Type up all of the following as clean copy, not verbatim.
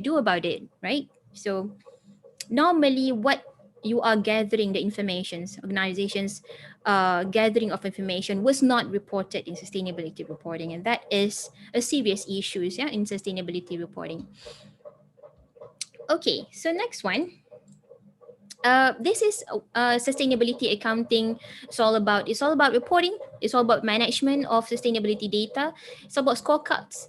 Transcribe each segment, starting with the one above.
do about it, right? So normally what you are gathering the informations, organizations gathering of information was not reported in sustainability reporting, and that is a serious issue, yeah, in sustainability reporting. Okay, so next one. This is sustainability accounting. It's all about reporting. It's all about management of sustainability data. It's about scorecards.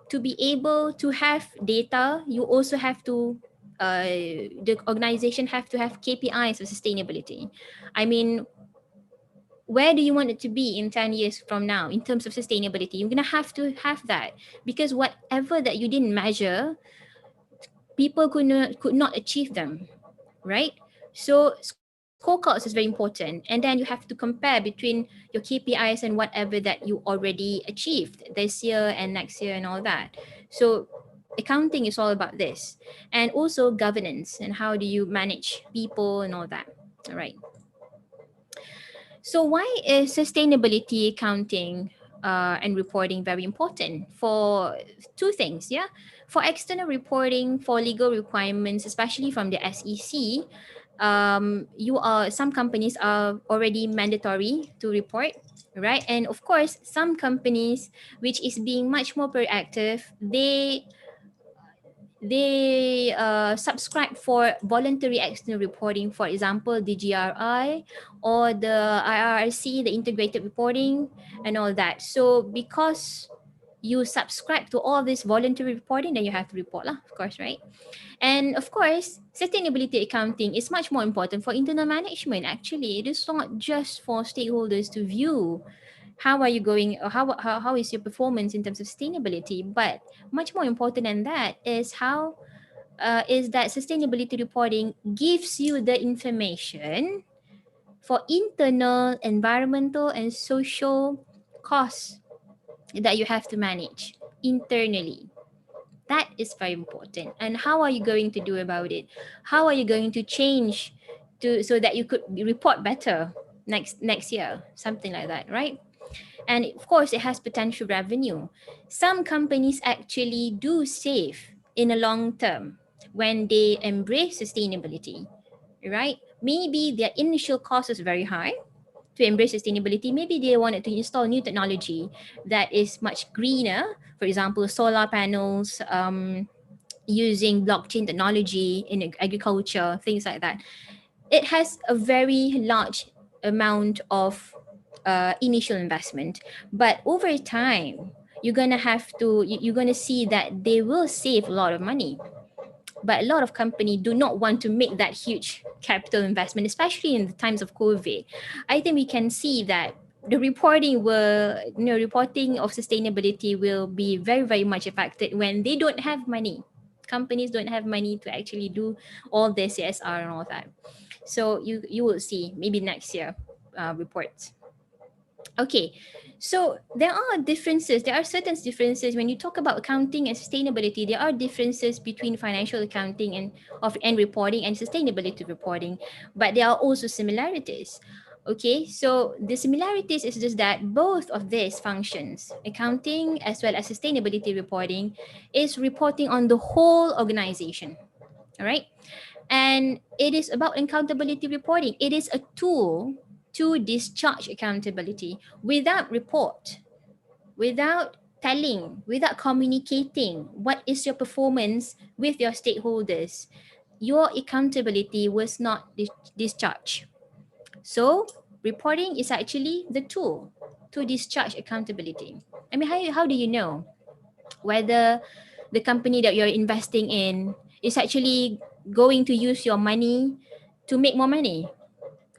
To be able to have data, you also have to the organization have to have KPIs for sustainability. I mean, where do you want it to be in 10 years from now in terms of sustainability? You're gonna have to have that, because whatever that you didn't measure, people could not achieve them, right? So scorecards is very important, and then you have to compare between your KPIs and whatever that you already achieved this year and next year and all that. So accounting is all about this, and also governance and how do you manage people and all that. All right. So why is sustainability accounting and reporting very important? For two things, yeah. For external reporting, for legal requirements, especially from the SEC, some companies are already mandatory to report, right? And of course, some companies which is being much more proactive, they subscribe for voluntary external reporting, for example the GRI or the IRC, the integrated reporting and all that. So because you subscribe to all this voluntary reporting, then you have to report lah, of course, right? And of course, sustainability accounting is much more important for internal management. Actually, it is not just for stakeholders to view how are you going, or how is your performance in terms of sustainability, but much more important than that is that sustainability reporting gives you the information for internal, environmental, and social costs that you have to manage internally. That is very important. And how are you going to do about it? How are you going to change to so that you could report better next year, something like that, right? And of course, it has potential revenue. Some companies actually do save in a long term when they embrace sustainability, right? Maybe their initial cost is very high to embrace sustainability. Maybe they wanted to install new technology that is much greener, for example, solar panels, using blockchain technology in agriculture, things like that. It has a very large amount of initial investment, but over time you're gonna see that they will save a lot of money. But a lot of companies do not want to make that huge capital investment, especially in the times of COVID. I think we can see that the reporting of sustainability will be very, very much affected when they don't have money. Companies don't have money to actually do all the CSR and all that. So you will see maybe next year reports. Okay, so there are differences. There are certain differences when you talk about accounting and sustainability. There are differences between financial accounting and reporting and sustainability reporting, but there are also similarities. Okay, so the similarities is just that both of these functions, accounting as well as sustainability reporting, is reporting on the whole organization. All right, and it is about accountability reporting. It is a tool to discharge accountability. Without report, without telling, without communicating what is your performance with your stakeholders, your accountability was not discharged. So reporting is actually the tool to discharge accountability. I mean, how do you know whether the company that you're investing in is actually going to use your money to make more money?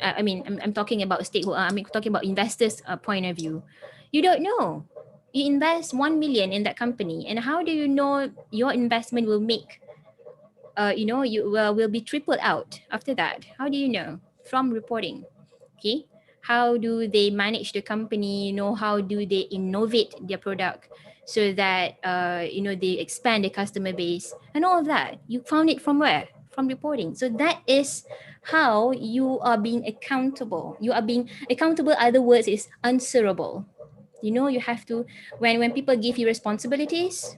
I mean, I'm talking about stakeholder. I'm talking about investors' point of view. You don't know. You invest 1 million in that company, and how do you know your investment will make? You will be tripled out after that. How do you know? From reporting. Okay. How do they manage the company? How do they innovate their product so that they expand the customer base and all of that? You found it from where? From reporting. So that is how you are being accountable. You are being accountable. Other words is answerable. You have to when people give you responsibilities,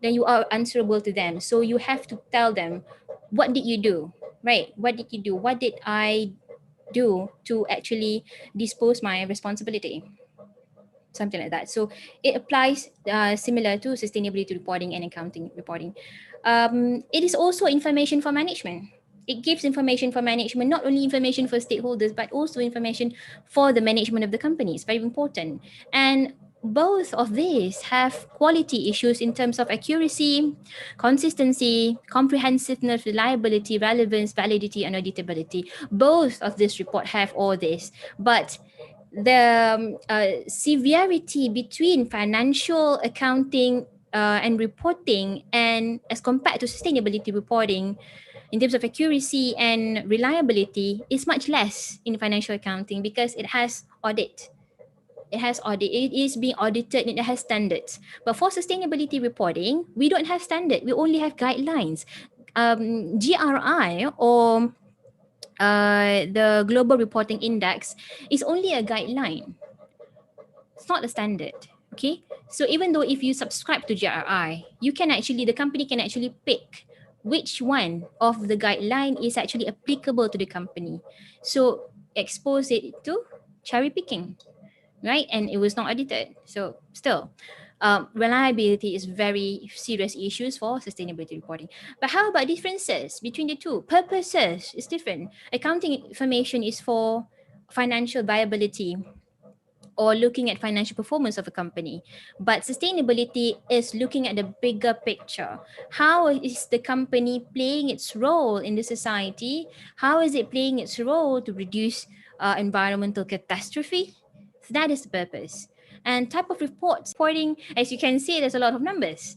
then you are answerable to them. So you have to tell them, what did you do? Right? What did you do? What did I do to actually dispose my responsibility? Something like that. So it applies similar to sustainability reporting and accounting reporting. It is also information for management. It gives information for management, not only information for stakeholders, but also information for the management of the company. It's very important. And both of these have quality issues in terms of accuracy, consistency, comprehensiveness, reliability, relevance, validity, and auditability. Both of this report have all this. But the severity between financial accounting and reporting, and as compared to sustainability reporting in terms of accuracy and reliability, is much less in financial accounting because it has audit. It is being audited and it has standards. But for sustainability reporting, we don't have standard, we only have guidelines. GRI, or the Global Reporting Index, is only a guideline. It's not a standard. Okay. So even though if you subscribe to GRI, the company can actually pick which one of the guideline is actually applicable to the company. So expose it to cherry picking, right? And it was not audited. So still, reliability is very serious issues for sustainability reporting. But how about differences between the two? Purposes is different. Accounting information is for financial viability or looking at financial performance of a company. But sustainability is looking at the bigger picture. How is the company playing its role in the society? How is it playing its role to reduce environmental catastrophe? So that is the purpose. And type of reporting, as you can see, there's a lot of numbers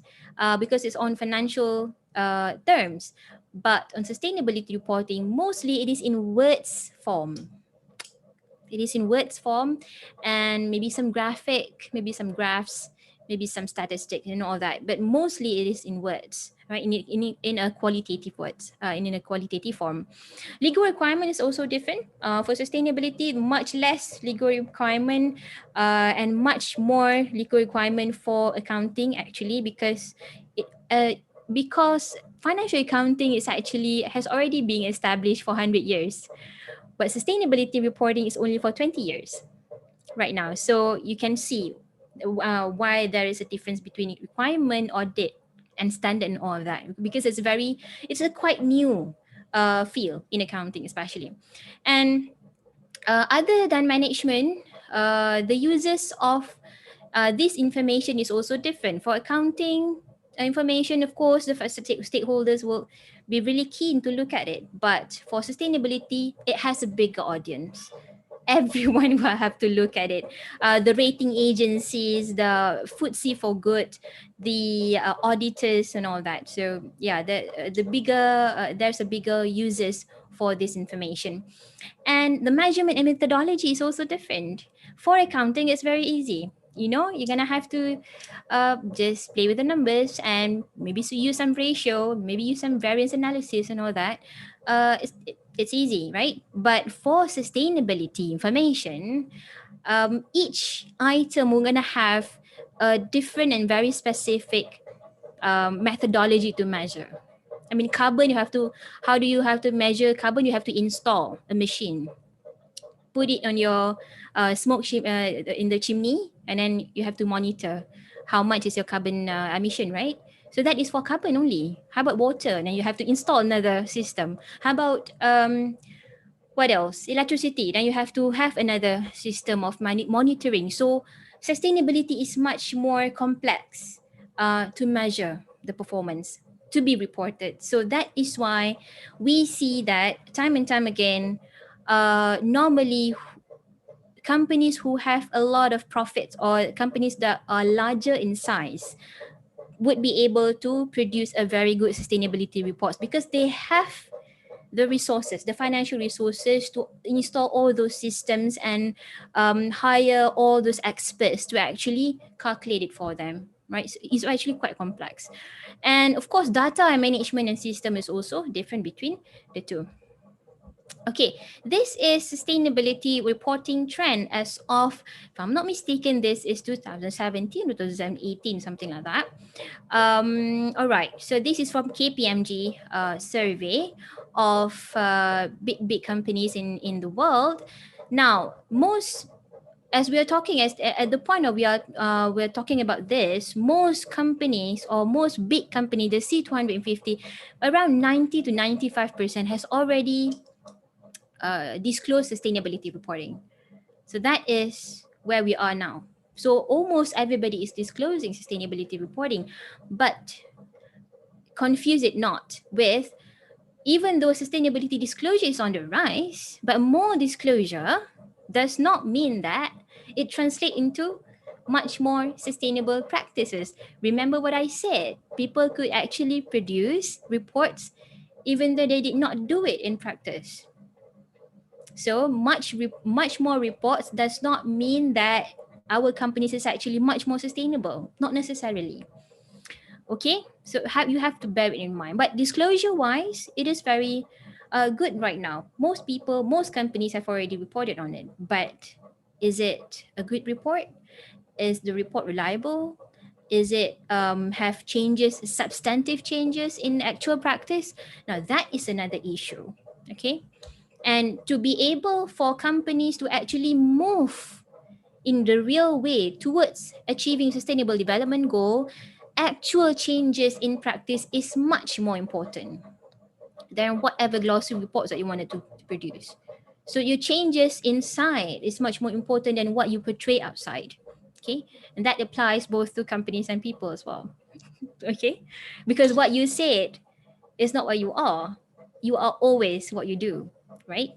because it's on financial terms. But on sustainability reporting, mostly it is in words form. It is in words form, and maybe some graphic, maybe some graphs, maybe some statistics and all that. But mostly it is in words, right? In a qualitative words, in a qualitative form. Legal requirement is also different. For sustainability, much less legal requirement and much more legal requirement for accounting actually, because financial accounting is actually has already been established for 100 years, but sustainability reporting is only for 20 years right now. So you can see why there is a difference between requirement, audit, and standard and all of that, because it's a quite new field in accounting especially. And other than management, the uses of this information is also different. For accounting information, of course, the stakeholders will be really keen to look at it. But for sustainability, it has a bigger audience. Everyone will have to look at it. The rating agencies, the FTSE for good, the auditors, and all that. So yeah, the bigger there's a bigger uses for this information. And the measurement and methodology is also different. For accounting, it's very easy. You're gonna have to just play with the numbers and maybe use some ratio, maybe use some variance analysis and all that. It's easy, right? But for sustainability information, each item we're gonna have a different and very specific methodology to measure. I mean, carbon, how do you have to measure carbon? You have to install a machine, put it on your in the chimney, and then you have to monitor how much is your carbon emission, right? So that is for carbon only. How about water? Then you have to install another system. How about what else? Electricity. Then you have to have another system of monitoring. So sustainability is much more complex to measure the performance, to be reported. So that is why we see that time and time again, normally companies who have a lot of profits or companies that are larger in size would be able to produce a very good sustainability reports because they have the resources, the financial resources to install all those systems and hire all those experts to actually calculate it for them, right? So it's actually quite complex. And of course, data and management and system is also different between the two. Okay, this is sustainability reporting trend as of, if I'm not mistaken, this is 2017, 2018, something like that. All right, so this is from KPMG survey of big companies in the world. Now, most, as we are talking, as at the point of we're talking about this, most companies or most big company, the C250, around 90 to 95% has already disclosed sustainability reporting. So that is where we are now. So almost everybody is disclosing sustainability reporting, but confuse it not with, even though sustainability disclosure is on the rise, but more disclosure does not mean that it translates into much more sustainable practices. Remember what I said, people could actually produce reports even though they did not do it in practice. So much more reports does not mean that our companies is actually much more sustainable. Not necessarily. Okay, so you have to bear it in mind. But disclosure wise, it is very good right now. Most people, most companies have already reported on it. But is it a good report? Is the report reliable? Is it have changes, substantive changes in actual practice? Now that is another issue. Okay, and to be able for companies to actually move in the real way towards achieving sustainable development goal, actual changes in practice is much more important than whatever glossy reports that you wanted to produce. So your changes inside is much more important than what you portray outside. Okay, and that applies both to companies and people as well. Okay, because what you said is not what you are. You are always what you do, right?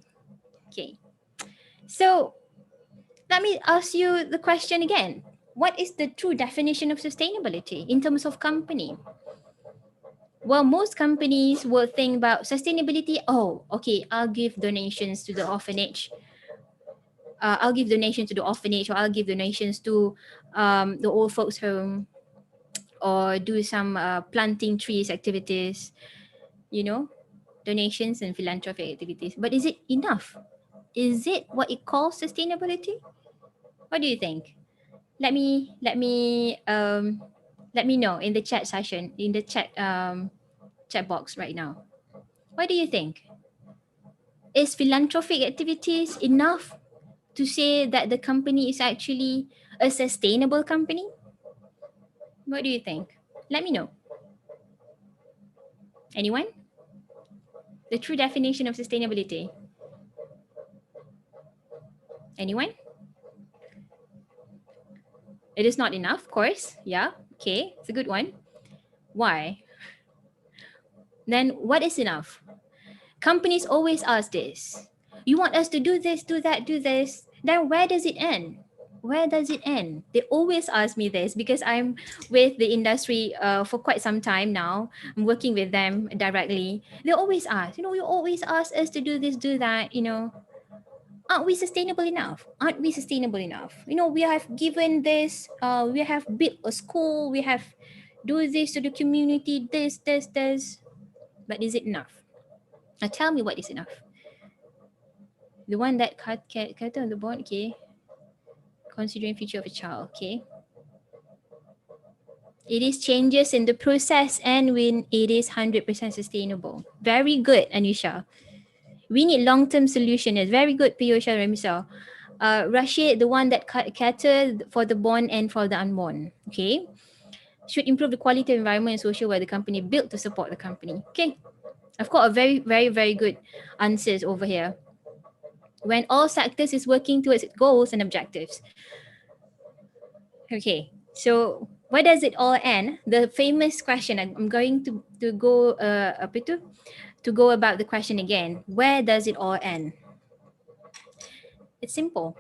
Okay, so let me ask you the question again. What is the true definition of sustainability in terms of company? Well, most companies will think about sustainability. Oh, okay, I'll give donations to the orphanage. I'll give donations to the orphanage, or I'll give donations to the old folks home, or do some planting trees activities, you know, donations and philanthropy activities. But is it enough? Is it what it calls sustainability? What do you think? Let me know in the chat session, in the chat box right now. What do you think? Is philanthropic activities enough to say that the company is actually a sustainable company? What do you think? Let me know. Anyone? The true definition of sustainability. Anyone? It is not enough, of course. Yeah. Okay. It's a good one. Why? Then what is enough? Companies always ask this. You want us to do this, do that, do this. Then where does it end? Where does it end? They always ask me this because I'm with the industry for quite some time now. I'm working with them directly. They always ask, you always ask us to do this, do that. Aren't we sustainable enough? Aren't we sustainable enough? We have given this, we have built a school, we have do this to the community, this. But is it enough? Now tell me what is enough. The one that cut on the board, okay. Considering future of a child, okay. It is changes in the process and when it is 100% sustainable. Very good, Anisha. We need long-term solution. It's very good, Piyosha Remisa. Rashid, the one that catered for the born and for the unborn. Okay. Should improve the quality of environment and social where the company built to support the company. Okay. I've got a very, very, very good answers over here. When all sectors is working towards its goals and objectives. Okay, so where does it all end? The famous question. I'm going to go to go about the question again. Where does it all end? It's simple.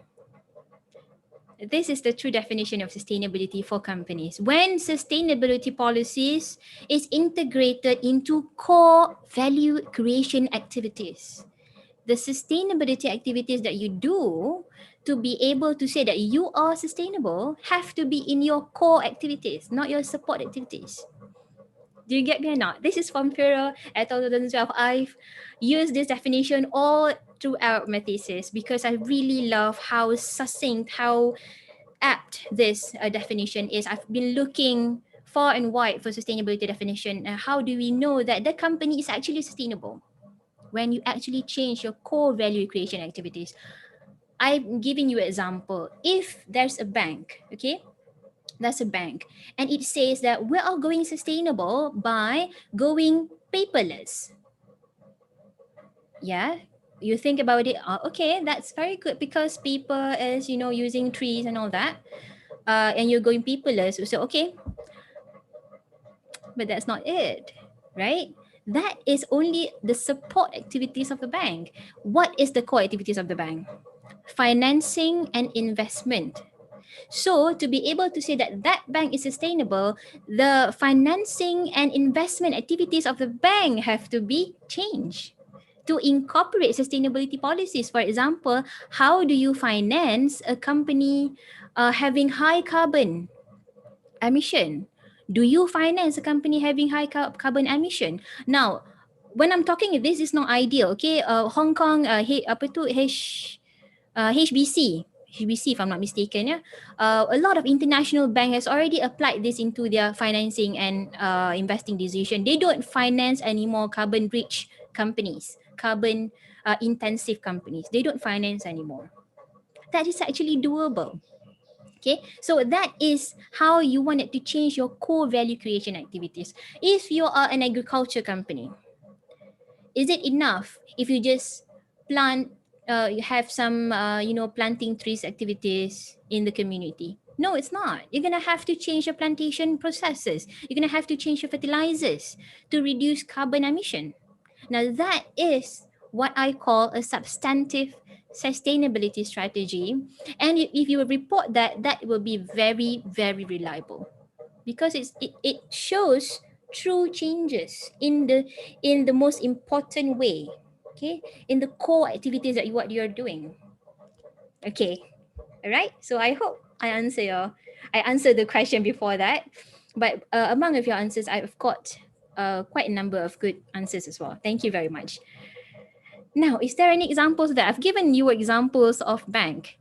This is the true definition of sustainability for companies. When sustainability policies is integrated into core value creation activities. The sustainability activities that you do to be able to say that you are sustainable have to be in your core activities, not your support activities. Do you get me or not? This is from Firo at 2012. I've used this definition all throughout my thesis because I really love how succinct, how apt this definition is. I've been looking far and wide for sustainability definition. How do we know that the company is actually sustainable? When you actually change your core value creation activities. I'm giving you an example. If there's a bank, okay, that's a bank, and it says that we are going sustainable by going paperless. Yeah, you think about it. Okay, that's very good because paper is using trees and all that. And you're going paperless. So okay, but that's not it, right? That is only the support activities of the bank. What is the core activities of the bank? Financing and investment. So, to be able to say that that bank is sustainable, the financing and investment activities of the bank have to be changed to incorporate sustainability policies. For example, how do you finance a company having high carbon emission? Do you finance a company having high carbon emission? Now, when I'm talking, this is not ideal. Okay, Hong Kong, apa tu HBC. HBC, if I'm not mistaken, yeah. A lot of international bank has already applied this into their financing and investing decision. They don't finance anymore carbon rich companies, carbon intensive companies. They don't finance anymore. That is actually doable. Okay, so that is how you wanted to change your core value creation activities. If you are an agriculture company, is it enough if you just plant you have some planting trees activities in the community? No, it's not. You're going to have to change your plantation processes. You're going to have to change your fertilizers to reduce carbon emission. Now that is what I call a substantive sustainability strategy, and if you report that, that will be very very reliable because it shows true changes in the most important way, okay, in the core activities that what you're doing. Okay, all right, so I hope I answered the question before that, but among of your answers I've got quite a number of good answers as well. Thank you very much. Now, is there any examples that I've given you examples of bank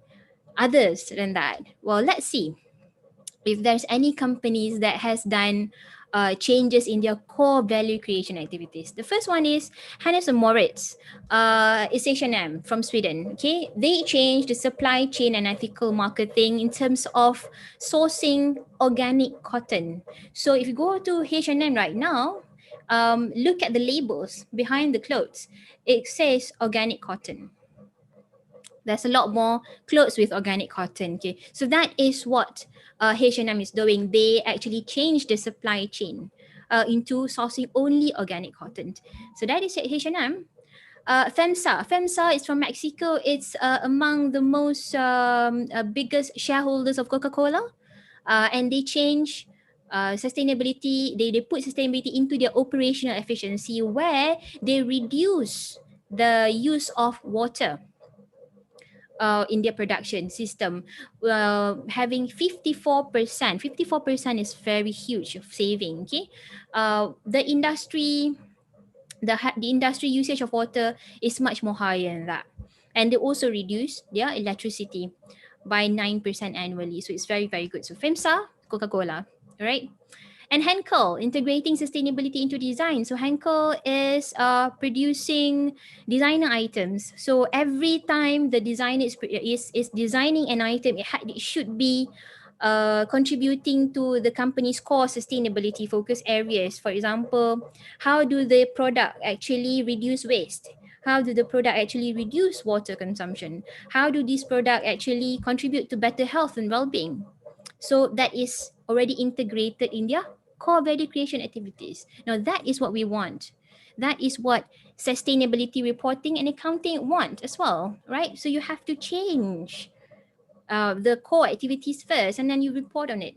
others than that? Well, let's see if there's any companies that has done changes in their core value creation activities. The first one is Hennes& Moritz. It's H&M from Sweden. Okay, they changed the supply chain and ethical marketing in terms of sourcing organic cotton. So if you go to H&M right now, look at the labels behind the clothes. It says organic cotton. There's a lot more clothes with organic cotton. Okay, so that is what H&M is doing. They actually changed the supply chain into sourcing only organic cotton. So that is H&M. FEMSA is from Mexico. It's among the most biggest shareholders of Coca-Cola, and they change sustainability. They put sustainability into their operational efficiency, where they reduce the use of water in their production system, having 54%. 54% is very huge of saving. Okay, the industry, the industry usage of water is much more higher than that, and they also reduce their electricity by 9% annually. So it's very very good. So FEMSA, Coca-Cola, right? And Henkel, integrating sustainability into design. So Henkel is producing designer items. So every time the designer is designing an item, it should be contributing to the company's core sustainability focus areas. For example, how do the product actually reduce waste? How do the product actually reduce water consumption? How do this product actually contribute to better health and well-being? So that is already integrated in their core value creation activities. Now that is what we want. That is what sustainability reporting and accounting want as well, right? So you have to change the core activities first, and then you report on it.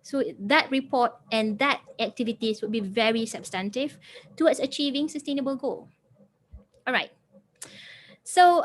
So that report and that activities would be very substantive towards achieving sustainable goal. All right. So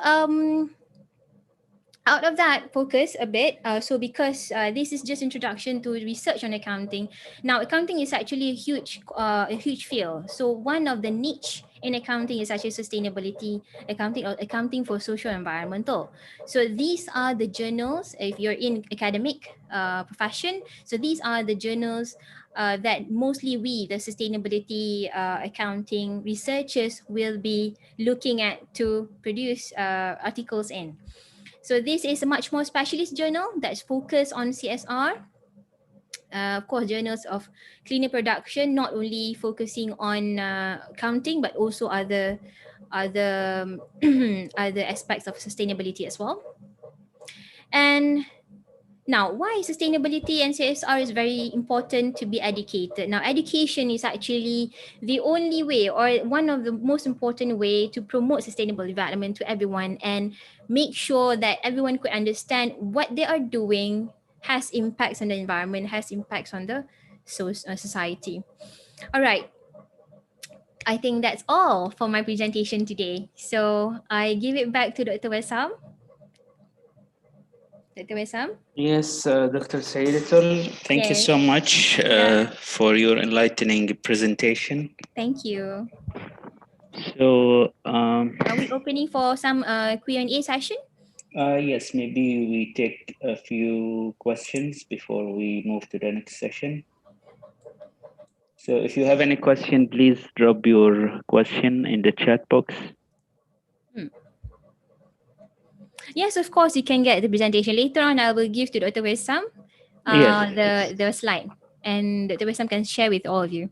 Out of that, focus a bit. So because this is just introduction to research on accounting. Now, accounting is actually a huge field. So one of the niche in accounting is actually sustainability accounting or accounting for social environmental. So these are the journals. If you're in academic profession, so these are the journals that mostly we, the sustainability accounting researchers, will be looking at to produce articles in. So this is a much more specialist journal that's focused on CSR. Of course, journals of cleaner production, not only focusing on accounting, but also other other aspects of sustainability as well. And now, why sustainability and CSR is very important to be educated? Now, education is actually the only way or one of the most important way to promote sustainable development to everyone and make sure that everyone could understand what they are doing has impacts on the environment, has impacts on the society. All right, I think that's all for my presentation today. So I give it back to Dr. Wesam. Dr. Wesam? Yes, Dr. Saidatul, thank you Yes. so much Yeah. for your enlightening presentation. Thank you. So, Are we opening for some Q&A session? yes, maybe we take a few questions before we move to the next session. So, if you have any question, please drop your question in the chat box. Hmm. Yes, of course, you can get the presentation later on. I will give to Dr. Wesam Yes, the slide, and Dr. Wesam can share with all of you.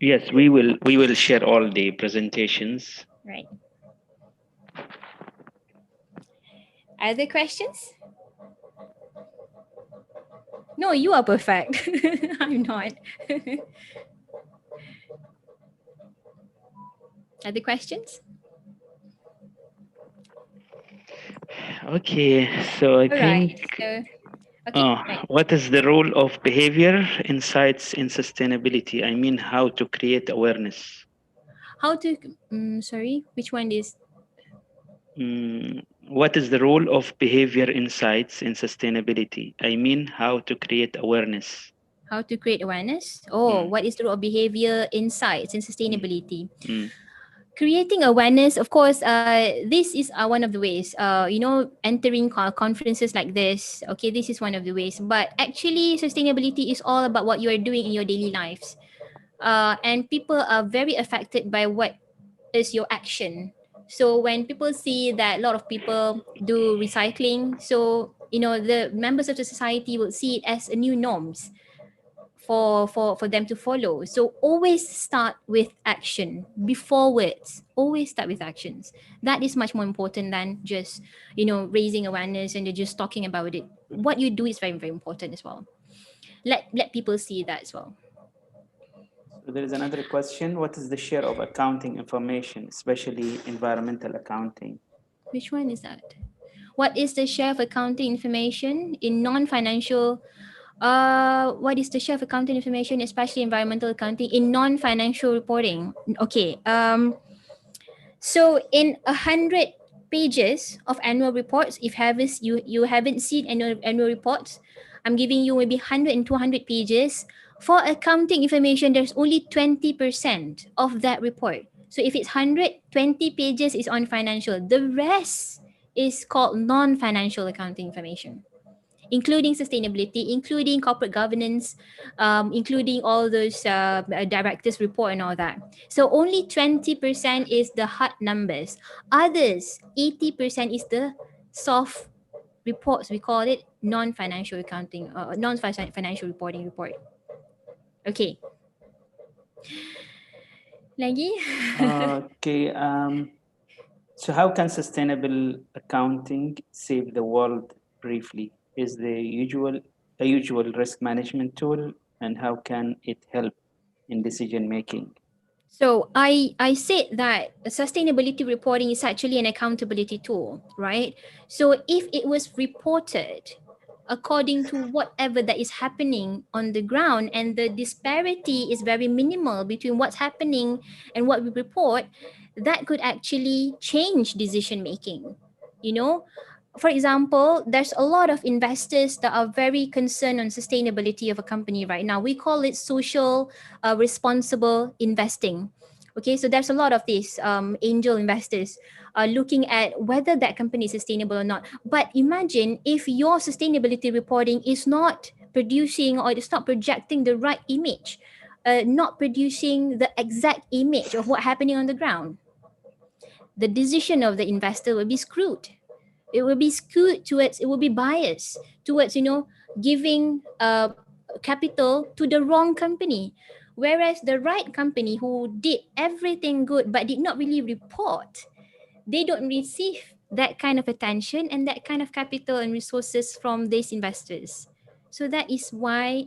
yes, we will share all the presentations. Right. Other questions? No, you are perfect. I'm not. Other questions? Okay, so I All right. think So, okay. Right. what is the role of behavior insights in sustainability? I mean, how to create awareness. How to? Sorry, which one is? What is the role of behavior insights in sustainability? I mean, how to create awareness. How to create awareness? Oh, Mm, what is the role of behavior insights in mm, sustainability? mm, Creating awareness, of course, this is one of the ways, entering conferences like this. Okay, this is one of the ways, but actually sustainability is all about what you are doing in your daily lives, and people are very affected by what is your action. So when people see that a lot of people do recycling, so the members of the society will see it as a new norms for them to follow. So always start with action before words. Always start with actions. That is much more important than just raising awareness and just talking about it. What you do is very very important as well. Let people see that as well. So there is another question. What is the share of accounting information, especially environmental accounting? Which one is that? What is the share of accounting information in non-financial? What is the share of accounting information, especially environmental accounting, in non-financial reporting? Okay. So in 100 pages of annual reports, if you haven't seen annual reports, I'm giving you maybe 100 and 200 pages. For accounting information, there's only 20% of that report. So if it's 120 pages is on financial, the rest is called non-financial accounting information, including sustainability, including corporate governance, including all those directors report and all that. So only 20% is the hard numbers. Others, 80% is the soft reports. We call it non-financial accounting, non-financial reporting report. Okay. Lagi? Okay. So how can sustainable accounting save the world briefly? Is the usual a usual risk management tool, and how can it help in decision making? So I said that sustainability reporting is actually an accountability tool, right? So if it was reported according to whatever that is happening on the ground and the disparity is very minimal between what's happening and what we report, that could actually change decision making. You know, For example, there's a lot of investors that are very concerned on sustainability of a company right now. We call it social responsible investing. Okay, so there's a lot of these angel investors looking at whether that company is sustainable or not. But imagine if your sustainability reporting is not producing or it's not projecting the right image, not producing the exact image of what's happening on the ground. The decision of the investor will be screwed. It will be skewed towards, it will be biased towards, giving capital to the wrong company, whereas the right company who did everything good but did not really report, they don't receive that kind of attention and that kind of capital and resources from these investors. So that is why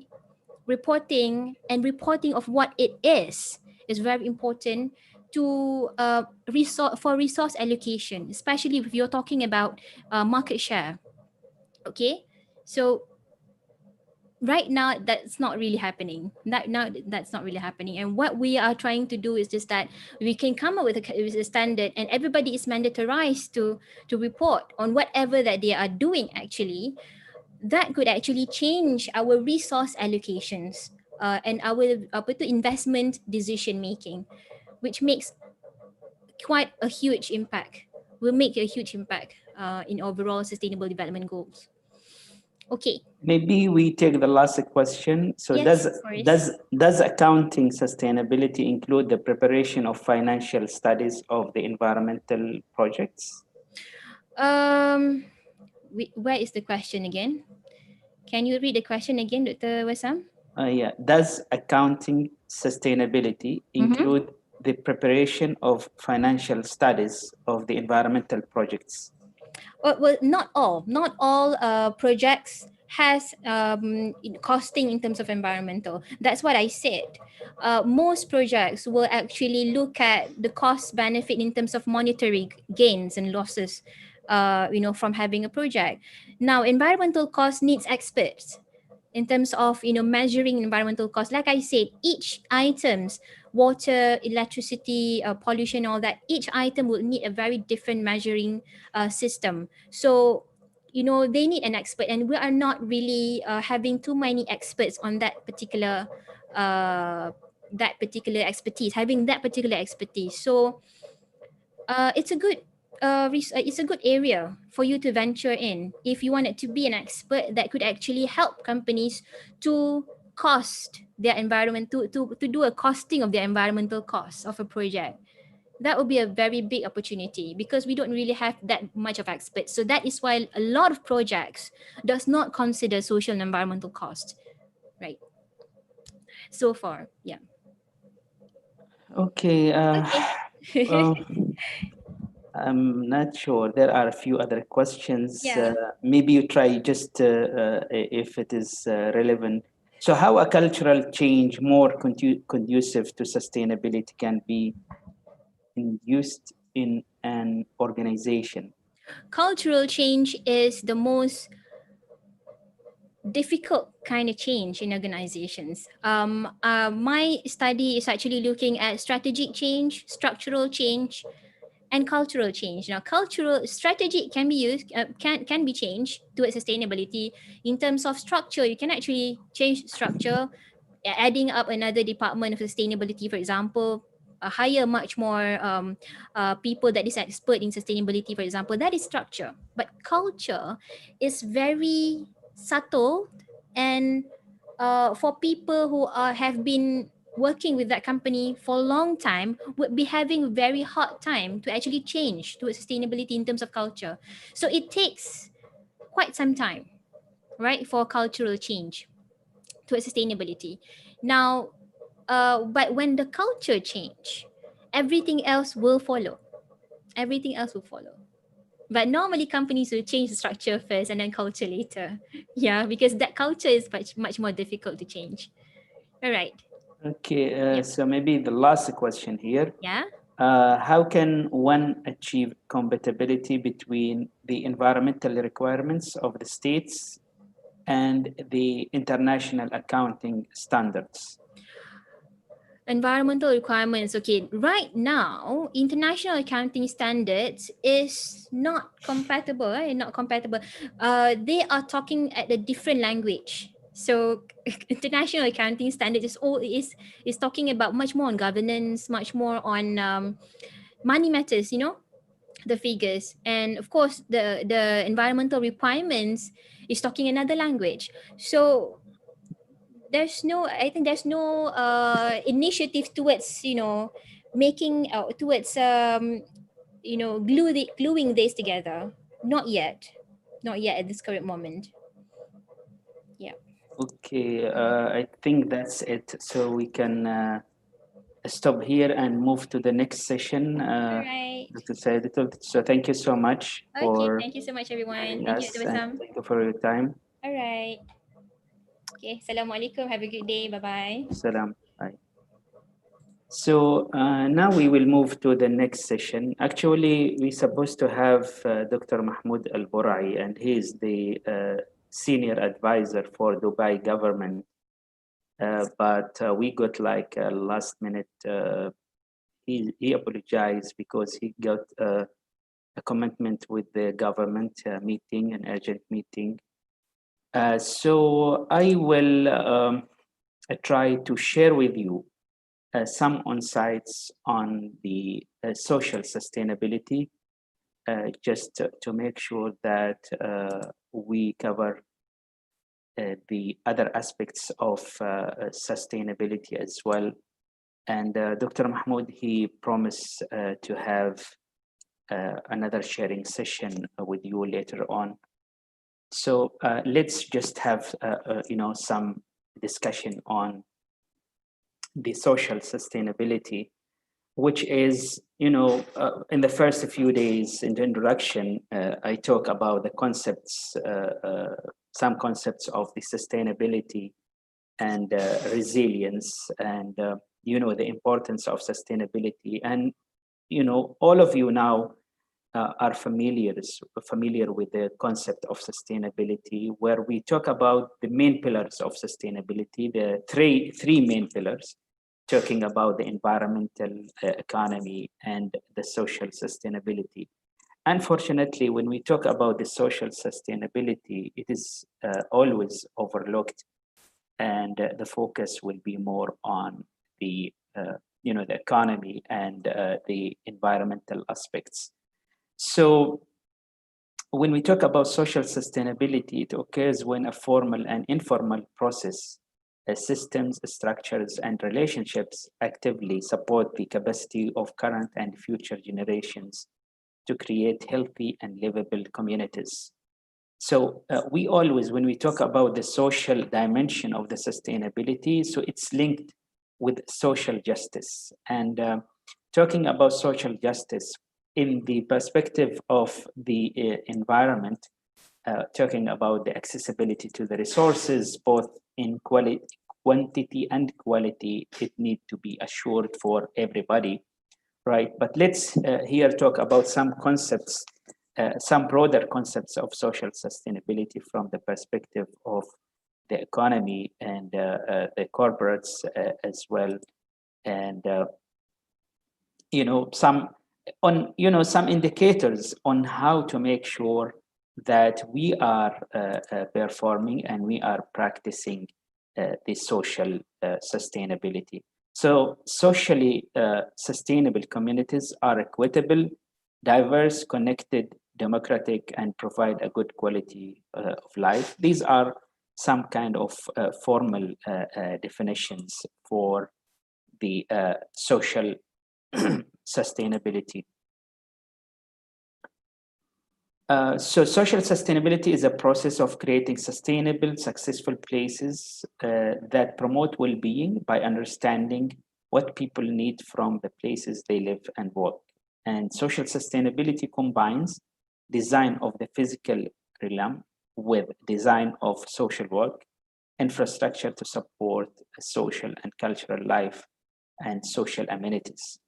reporting and reporting of what it is very important to resource allocation, especially if you're talking about market share. Okay, so right now that's not really happening. Now that's not really happening, and what we are trying to do is just that we can come up with a standard, and everybody is mandatorized to report on whatever that they are doing actually. That could actually change our resource allocations and our investment decision making, which makes quite a huge impact. Will make a huge impact in overall sustainable development goals. Okay. Maybe we take the last question. So Yes, does of course. does does accounting sustainability include the preparation of financial studies of the environmental projects? Um, where is the question again? Can you read the question again, Dr. Wasam? Yeah. Does accounting sustainability Mm-hmm. include the preparation of financial studies of the environmental projects? Well, not all projects has costing in terms of environmental. That's what I said. Most projects will actually look at the cost benefit in terms of monetary gains and losses, from having a project. Now, environmental cost needs experts in terms of measuring environmental costs. Like I said, each items, water, electricity, pollution, all that, each item will need a very different measuring system. So they need an expert, and we are not really having too many experts on uh, that particular expertise, having that particular expertise. So it's a good it's a good area for you to venture in if you wanted to be an expert that could actually help companies to cost their environment, to do a costing of their environmental costs of a project. That would be a very big opportunity because we don't really have that much of experts. So that is why a lot of projects does not consider social and environmental cost, right? So far, yeah. Okay. Okay. Well, I'm not sure. There are a few other questions. Yeah. Maybe you try just if it is relevant. So, how a cultural change more conducive to sustainability can be induced in an organization? Cultural change is the most difficult kind of change in organizations. My study is actually looking at strategic change, structural change, and cultural change. Now, cultural strategy can be used, can be changed towards sustainability. In terms of structure, you can actually change structure, adding up another department of sustainability, for example, hire much more people that is expert in sustainability, for example. That is structure. But culture is very subtle, and for people who have been working with that company for a long time would be having a very hard time to actually change to sustainability in terms of culture. So it takes quite some time, right, for cultural change to sustainability. Now, but when the culture change, everything else will follow. Everything else will follow. But normally companies will change the structure first and then culture later. Yeah, because that culture is much more difficult to change. All right. Okay, Yep. so maybe the last question here. Yeah. How can one achieve compatibility between the environmental requirements of the states and the international accounting standards? Environmental requirements. Okay, right now, international accounting standards is not compatible. Not compatible. They are talking at a different language. So international accounting standards is talking about much more on governance, much more on money matters. The figures, and of course the environmental requirements is talking another language. So I think there's no initiative towards making towards gluing this together. Not yet, not yet at this current moment. Yeah. Okay, I think that's it. So we can stop here and move to the next session. All right. Dr. Saidatul. So thank you so much Okay, for thank you so much everyone. having Thank you, us, Dr. and Basam. thank you for your time. All right. Okay, assalamualaikum, have a good day, bye bye. Salam. Bye. So now we will move to the next session. Actually, we're supposed to have Dr. Mahmoud Al Burai, and he is the senior advisor for Dubai government. But we got like a last minute. He apologized because he got a commitment with the government meeting, an urgent meeting. So I will try to share with you some insights on the social sustainability, just to make sure that we cover the other aspects of sustainability as well. And Dr. Mahmoud, he promised to have another sharing session with you later on. So let's just have some discussion on the social sustainability, which is, in the first few days in the introduction, I talk about the concepts, some concepts of the sustainability and resilience, and the importance of sustainability. And all of you now are familiar with the concept of sustainability, where we talk about the main pillars of sustainability, the three main pillars, talking about the environmental economy and the social sustainability. Unfortunately, when we talk about the social sustainability, it is always overlooked, and the focus will be more on the economy and the environmental aspects. So when we talk about social sustainability, it occurs when a formal and informal process, systems, structures, and relationships actively support the capacity of current and future generations to create healthy and livable communities. So we always, when we talk about the social dimension of the sustainability, so it's linked with social justice. And talking about social justice in the perspective of the environment, talking about the accessibility to the resources, both in quantity and quality, it need to be assured for everybody, right? But let's here talk about some concepts, some broader concepts of social sustainability from the perspective of the economy and the corporates as well, and some indicators on how to make sure that we are performing and we are practicing the social sustainability. So socially sustainable communities are equitable, diverse, connected, democratic, and provide a good quality of life. These are some kind of formal definitions for the social sustainability. So social sustainability is a process of creating sustainable, successful places that promote well-being by understanding what people need from the places they live and work. And social sustainability combines design of the physical realm with design of social work, infrastructure to support social and cultural life, and social amenities.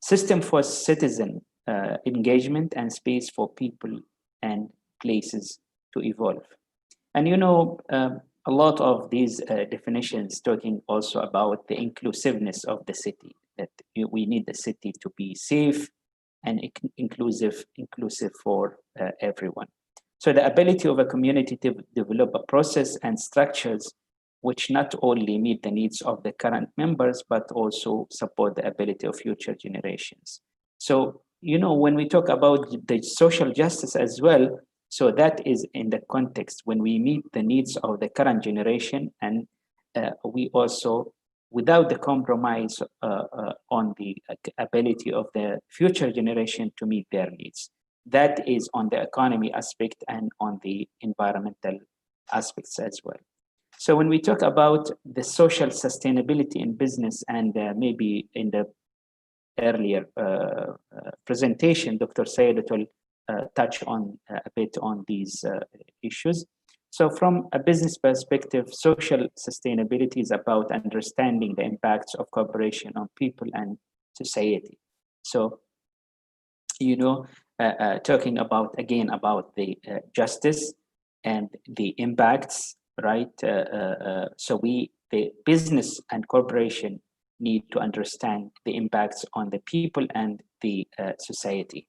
System for citizen engagement, and space for people and places to evolve. And a lot of these definitions talking also about the inclusiveness of the city, that we need the city to be safe and inclusive for everyone. So the ability of a community to develop a process and structures which not only meet the needs of the current members, but also support the ability of future generations. So, when we talk about the social justice as well, so that is in the context when we meet the needs of the current generation, and we also, without the compromise on the ability of the future generation to meet their needs. That is on the economy aspect and on the environmental aspects as well. So when we talk about the social sustainability in business, and maybe in the earlier presentation, Dr. Sayed will touch on a bit on these issues. So from a business perspective, social sustainability is about understanding the impacts of cooperation on people and society. So, talking about the justice and the impacts, right? So the business and corporation need to understand the impacts on the people and the society.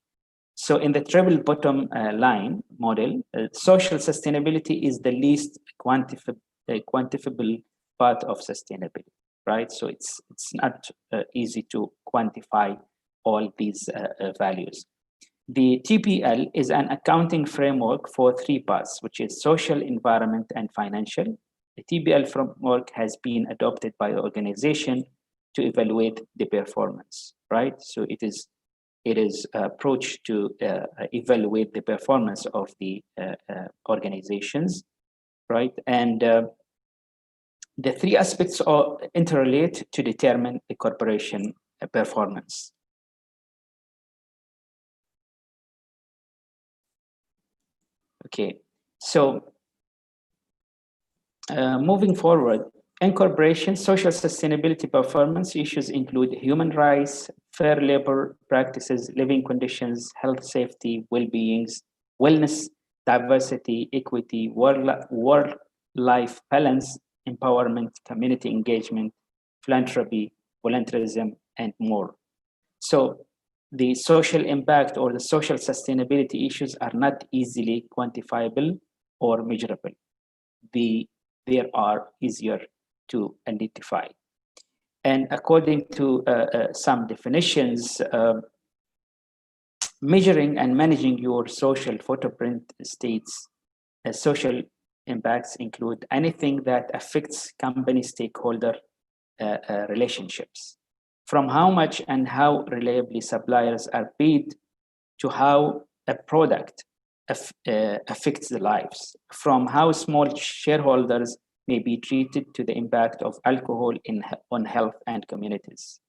So in the triple bottom line model, social sustainability is the least quantifiable part of sustainability, right? So it's not easy to quantify all these values. The TPL is an accounting framework for three parts, which is social, environment, and financial. The TPL framework has been adopted by the organization to evaluate the performance, right? So it is approach to evaluate the performance of the organizations, right? And the three aspects are interrelate to determine the corporation performance. Okay, so moving forward, in corporation, social sustainability performance issues include human rights, fair labor practices, living conditions, health, safety, well-beings, wellness, diversity, equity, work-life balance, empowerment, community engagement, philanthropy, volunteerism, and more. So the social impact or the social sustainability issues are not easily quantifiable or measurable. They are easier to identify. And according to some definitions, measuring and managing your social footprint states social impacts include anything that affects company stakeholder relationships, from how much and how reliably suppliers are paid to how a product affects the lives, from how small shareholders may be treated to the impact of alcohol on health and communities.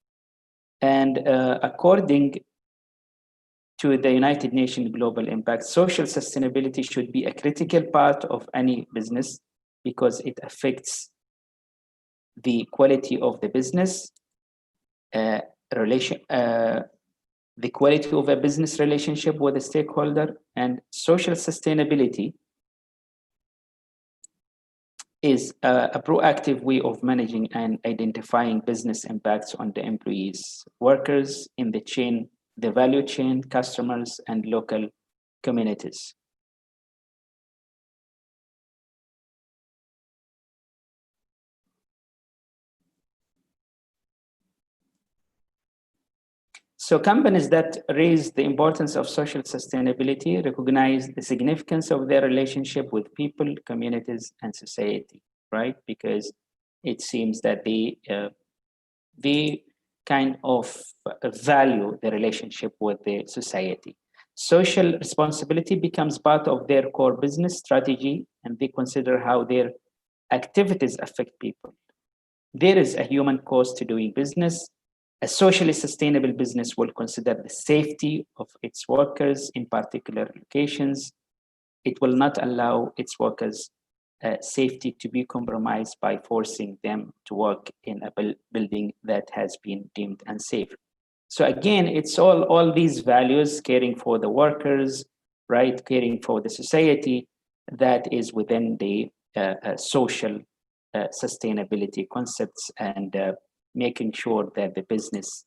And according to the United Nations Global Impact, social sustainability should be a critical part of any business because it affects the quality of the business the quality of a business relationship with a stakeholder. And social sustainability is a proactive way of managing and identifying business impacts on the employees, workers in the chain, the value chain, customers, and local communities. So companies that raise the importance of social sustainability recognize the significance of their relationship with people, communities, and society, right? Because it seems that they kind of value the relationship with the society. Social responsibility becomes part of their core business strategy, and they consider how their activities affect people. There is a human cost to doing business. A socially sustainable business will consider the safety of its workers in particular locations. It will not allow its workers' safety to be compromised by forcing them to work in a building that has been deemed unsafe. So again, it's all these values, caring for the workers, right, caring for the society, that is within the social sustainability concepts and making sure that the business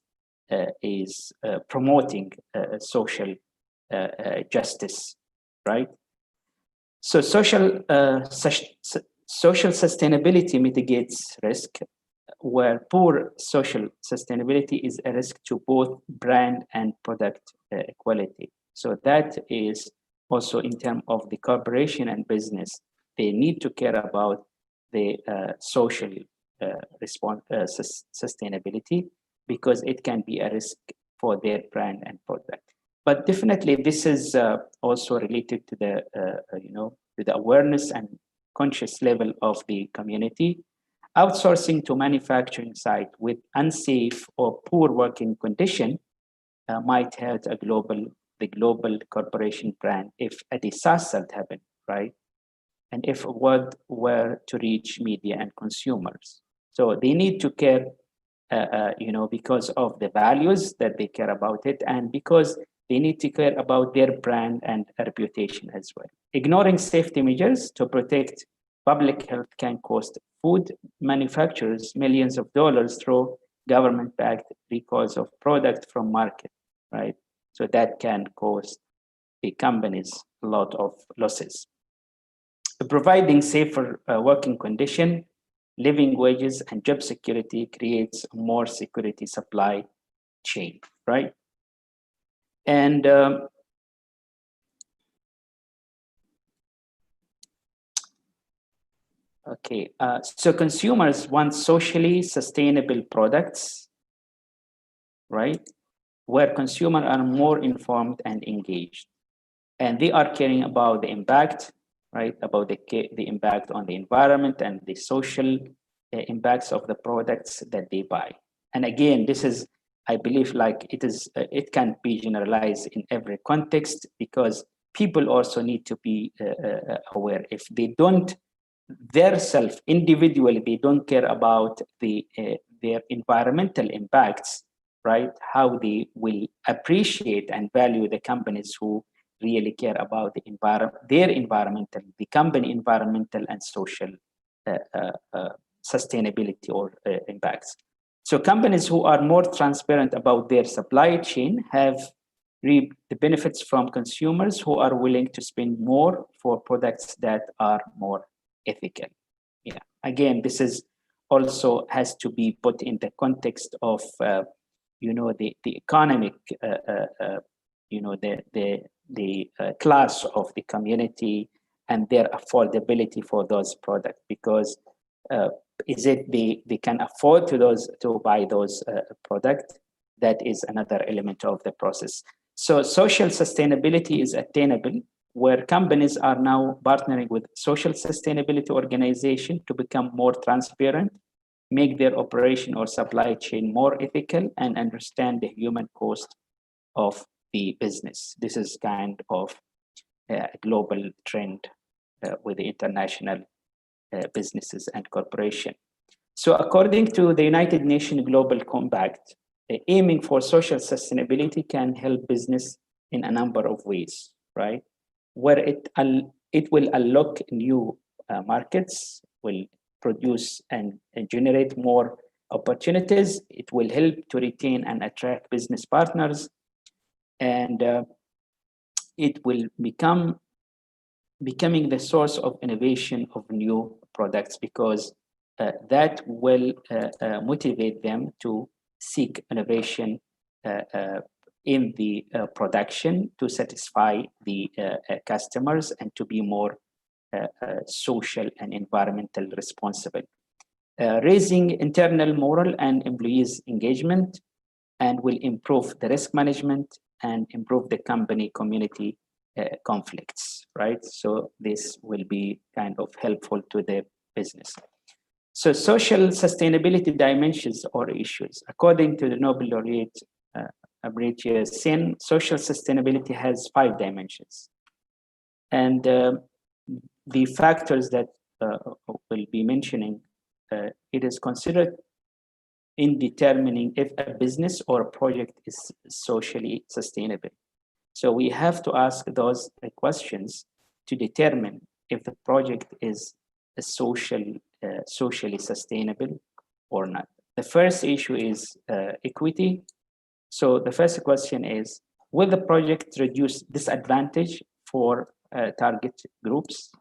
is promoting social justice, right? So social sustainability mitigates risk, where poor social sustainability is a risk to both brand and product quality. So that is also in terms of the corporation and business, they need to care about the social sustainability, because it can be a risk for their brand and product. But definitely, this is also related to the to the awareness and conscious level of the community. Outsourcing to manufacturing site with unsafe or poor working condition might hurt the global corporation brand if a disaster happened, right? And if a word were to reach media and consumers. So they need to care, because of the values that they care about it, and because they need to care about their brand and reputation as well. Ignoring safety measures to protect public health can cost food manufacturers millions of dollars through government-backed recalls of product from market, right? So that can cost the companies a lot of losses. Providing safer working condition, living wages, and job security creates a more security supply chain, right? And so consumers want socially sustainable products, right? Where consumers are more informed and engaged, and they are caring about the impact, right? About the impact on the environment and the social impacts of the products that they buy. And again, this is, I believe, like it can be generalized in every context, because people also need to be aware. If they don't, their self individually, they don't care about their environmental impacts, right? How they will appreciate and value the companies who really care about the their environmental, the company environmental and social sustainability or impacts. So companies who are more transparent about their supply chain have reaped the benefits from consumers who are willing to spend more for products that are more ethical. Yeah. Again, this is also has to be put in the context of the economic class of the community and their affordability for those products, because is it they can afford to buy those products? That is another element of the process. So social sustainability is attainable where companies are now partnering with social sustainability organization to become more transparent, make their operation or supply chain more ethical, and understand the human cost of the business. This is kind of a global trend with the international businesses and corporation. So according to the United Nations Global Compact, aiming for social sustainability can help business in a number of ways, right? Where it will unlock new markets, will produce and generate more opportunities. It will help to retain and attract business partners, and it will becoming the source of innovation of new products, because that will motivate them to seek innovation in the production to satisfy the customers and to be more social and environmental responsible. Raising internal moral and employees engagement, and will improve the risk management and improve the company community conflicts, right? So this will be kind of helpful to the business. So social sustainability dimensions or issues. According to the Nobel laureate Amartya Sen, social sustainability has 5 dimensions. And the factors that will be mentioning, it is considered in determining if a business or a project is socially sustainable. So we have to ask those questions to determine if the project is socially sustainable or not. The first issue is equity. So the first question is, will the project reduce disadvantage for target groups?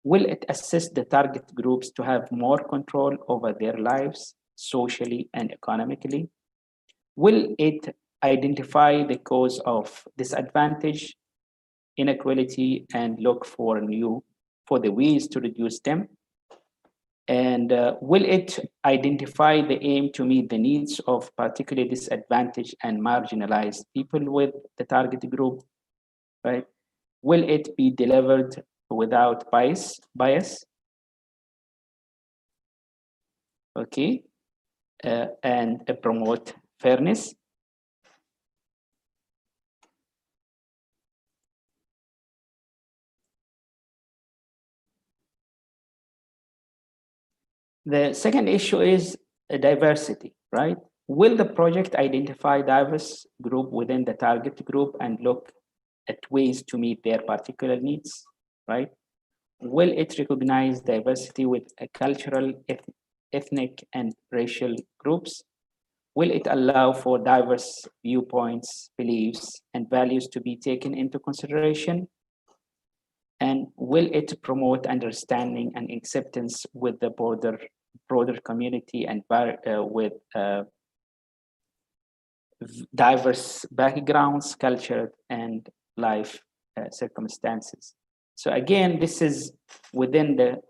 Will it assist the target groups to have more control over their lives socially and economically? Will it identify the cause of disadvantage, inequality, and look for the ways to reduce them? And will it identify the aim to meet the needs of particularly disadvantaged and marginalized people with the target group, right? Will it be delivered without bias? Okay, and promote fairness? The second issue is diversity, right? Will the project identify diverse group within the target group and look at ways to meet their particular needs, right? Will it recognize diversity with a cultural, ethnic, and racial groups? Will it allow for diverse viewpoints, beliefs, and values to be taken into consideration? And will it promote understanding and acceptance with the broader community and with diverse backgrounds, culture, and life circumstances? So again, this is within the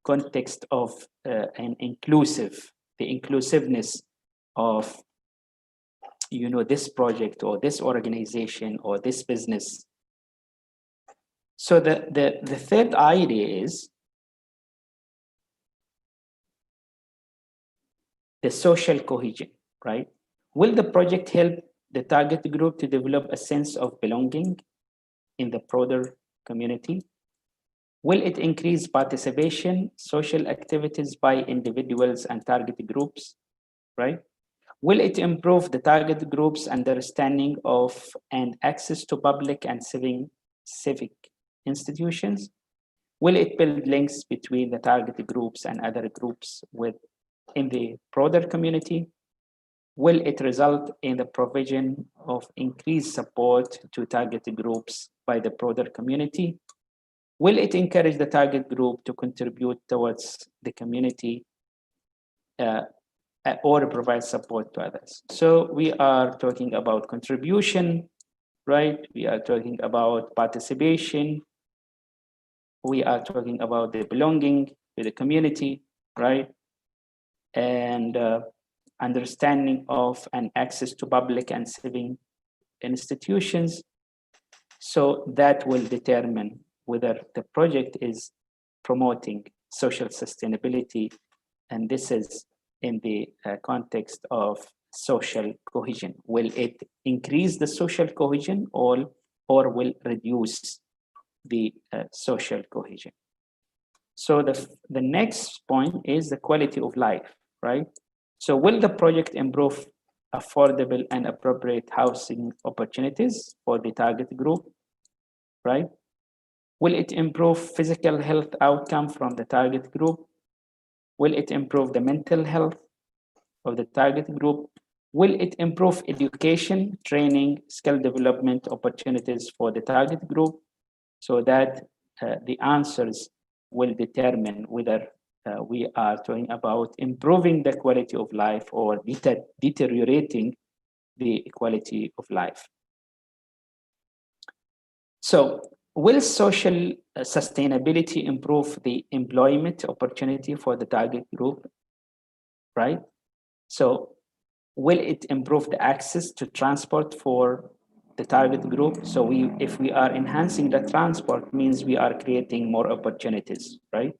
context of the inclusiveness of this project or this organization or this business. So the third idea is the social cohesion, right? Will the project help the target group to develop a sense of belonging in the broader community? Will it increase participation, social activities by individuals and target groups, right? Will it improve the target group's understanding of and access to public and civic institutions? Will it build links between the target groups and other groups in the broader community? Will it result in the provision of increased support to target groups by the broader community? Will it encourage the target group to contribute towards the community or provide support to others? So we are talking about contribution, right? We are talking about participation. We are talking about the belonging to the community, right? And understanding of and access to public and civic institutions. So that will determine whether the project is promoting social sustainability, and this is in the context of social cohesion. Will it increase the social cohesion or will reduce the social cohesion? So the next point is the quality of life, right? So will the project improve affordable and appropriate housing opportunities for the target group, right? Will it improve physical health outcome from the target group? Will it improve the mental health of the target group? Will it improve education, training, skill development opportunities for the target group? So that the answers will determine whether we are talking about improving the quality of life or deteriorating the quality of life. So will social sustainability improve the employment opportunity for the target group, right? So will it improve the access to transport for the target group? So if we are enhancing the transport, means we are creating more opportunities, right?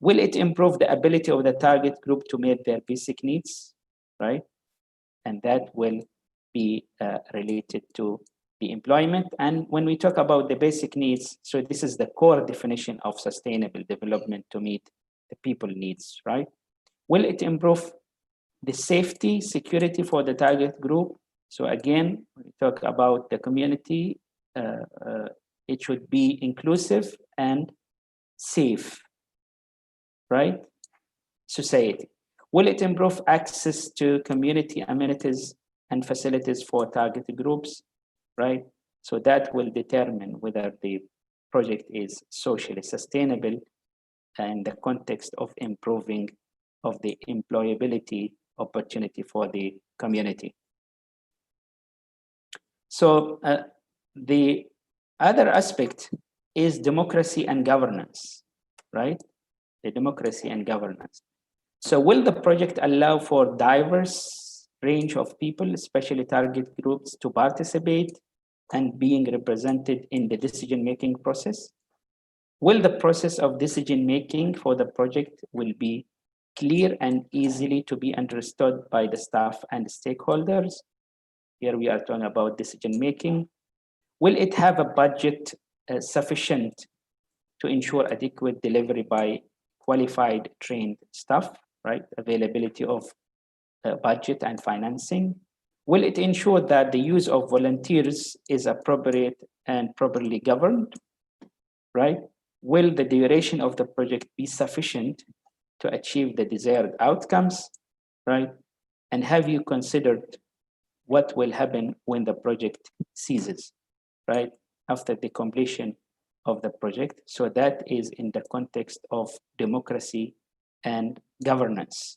Will it improve the ability of the target group to meet their basic needs, right? And that will be related to the employment. And when we talk about the basic needs, so this is the core definition of sustainable development to meet the people needs, right? Will it improve the safety, security for the target group? So again, when we talk about the community, it should be inclusive and safe, right, society? Will it improve access to community amenities and facilities for target groups, right? So that will determine whether the project is socially sustainable in the context of improving of the employability opportunity for the community. So the other aspect is democracy and governance, right? The democracy and governance. So will the project allow for diverse range of people, especially target groups, to participate and being represented in the decision-making process? Will the process of decision-making for the project will be clear and easily to be understood by the staff and stakeholders? Here we are talking about decision-making. Will it have a budget sufficient to ensure adequate delivery by qualified trained staff, right? Availability of budget and financing. Will it ensure that the use of volunteers is appropriate and properly governed, right? Will the duration of the project be sufficient to achieve the desired outcomes, right? And have you considered what will happen when the project ceases, right? After the completion of the project. So that is in the context of democracy and governance.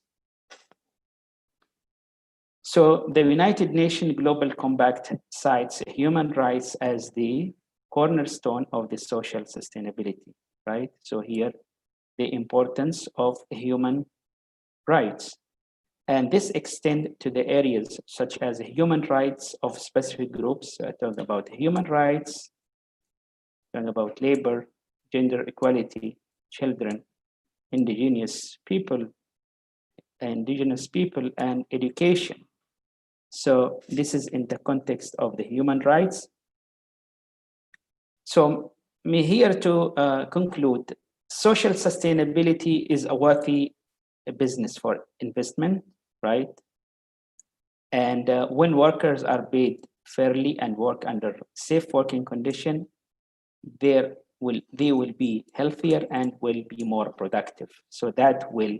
So the United Nations Global Compact cites human rights as the cornerstone of the social sustainability, right? So here, the importance of human rights. And this extends to the areas such as human rights of specific groups. Talk about human rights, talk about labor, gender equality, children, indigenous people, and education. So this is in the context of the human rights. So me here to conclude, social sustainability is a worthy business for investment, right? And when workers are paid fairly and work under safe working condition, they will be healthier and will be more productive. So that will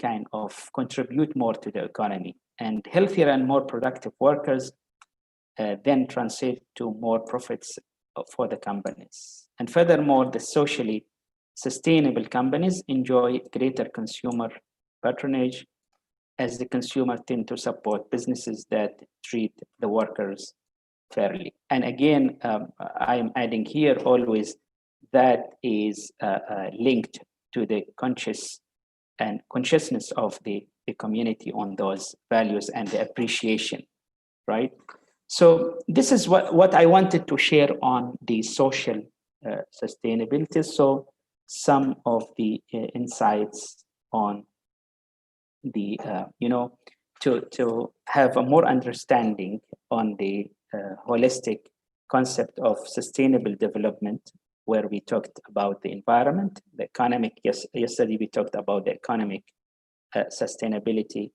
kind of contribute more to the economy. And healthier and more productive workers then translate to more profits for the companies. And furthermore, the socially sustainable companies enjoy greater consumer patronage as the consumer tend to support businesses that treat the workers fairly. And again, I am adding here always that is linked to the consciousness of the community on those values and the appreciation, right? So this is what I wanted to share on the social sustainability. So some of the insights on the, to have a more understanding on the holistic concept of sustainable development, where we talked about the environment, the economic. Yesterday we talked about the economic sustainability,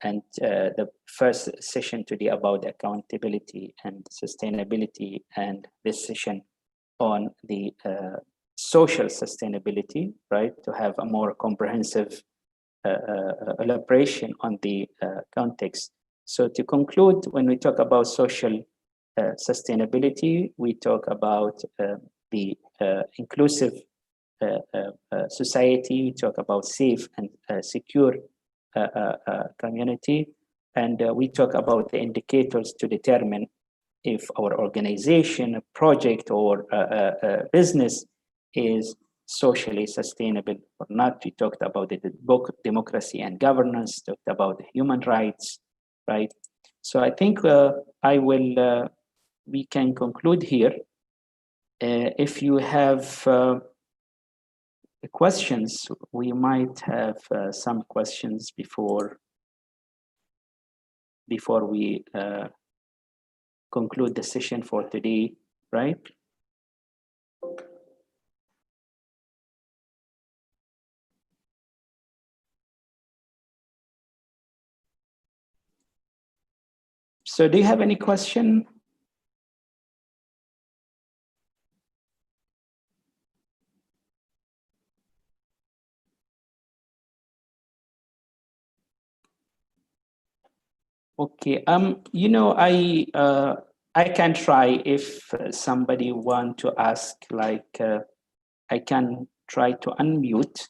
and the first session today about accountability and sustainability, and this session on the social sustainability, right? To have a more comprehensive elaboration on the context. So to conclude, when we talk about social sustainability, we talk about the inclusive society, we talk about safe and secure community, and we talk about the indicators to determine if our organization, a project, or a business is socially sustainable or not. We talked about the democracy and governance, talked about the human rights, right? So I think we can conclude here. If you have questions, we might have some questions before we conclude the session for today, right? So do you have any question? Okay. I can try if somebody want to ask, like, I can try to unmute.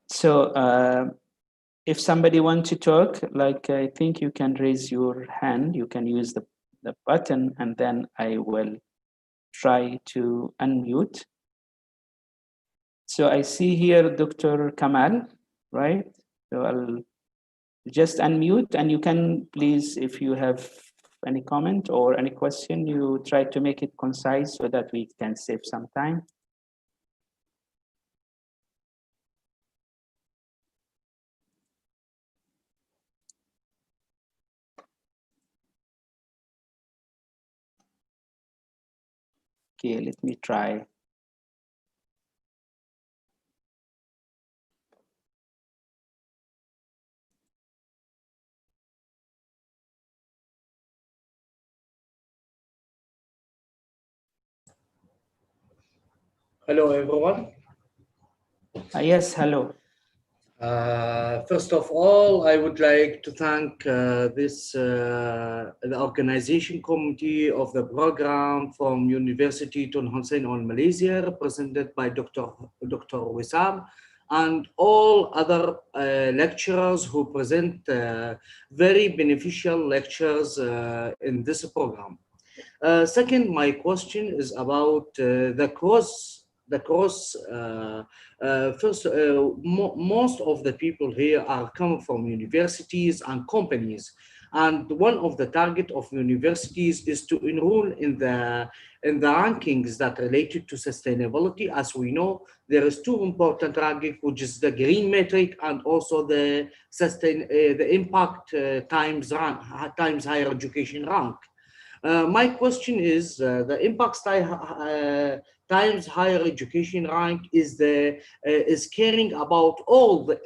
So if somebody want to talk, like, I think you can raise your hand. You can use the button, and then I will try to unmute. So I see here Dr. Kamal, right? So I'll just unmute, and you can please, if you have any comment or any question, you try to make it concise so that we can save some time. Okay, let me try. Hello, everyone. Yes, hello. First of all, I would like to thank the organization committee of the program from University Tun Hussein on Malaysia, represented by Dr. Wissam, and all other lecturers who present very beneficial lectures in this program. Second, my question is about the course. First, most of the people here are coming from universities and companies, and one of the target of universities is to enroll in the rankings that related to sustainability. As we know, there is two important rankings, which is the green metric and also the the impact times higher education rank. My question is the impact times higher education rank is caring about all the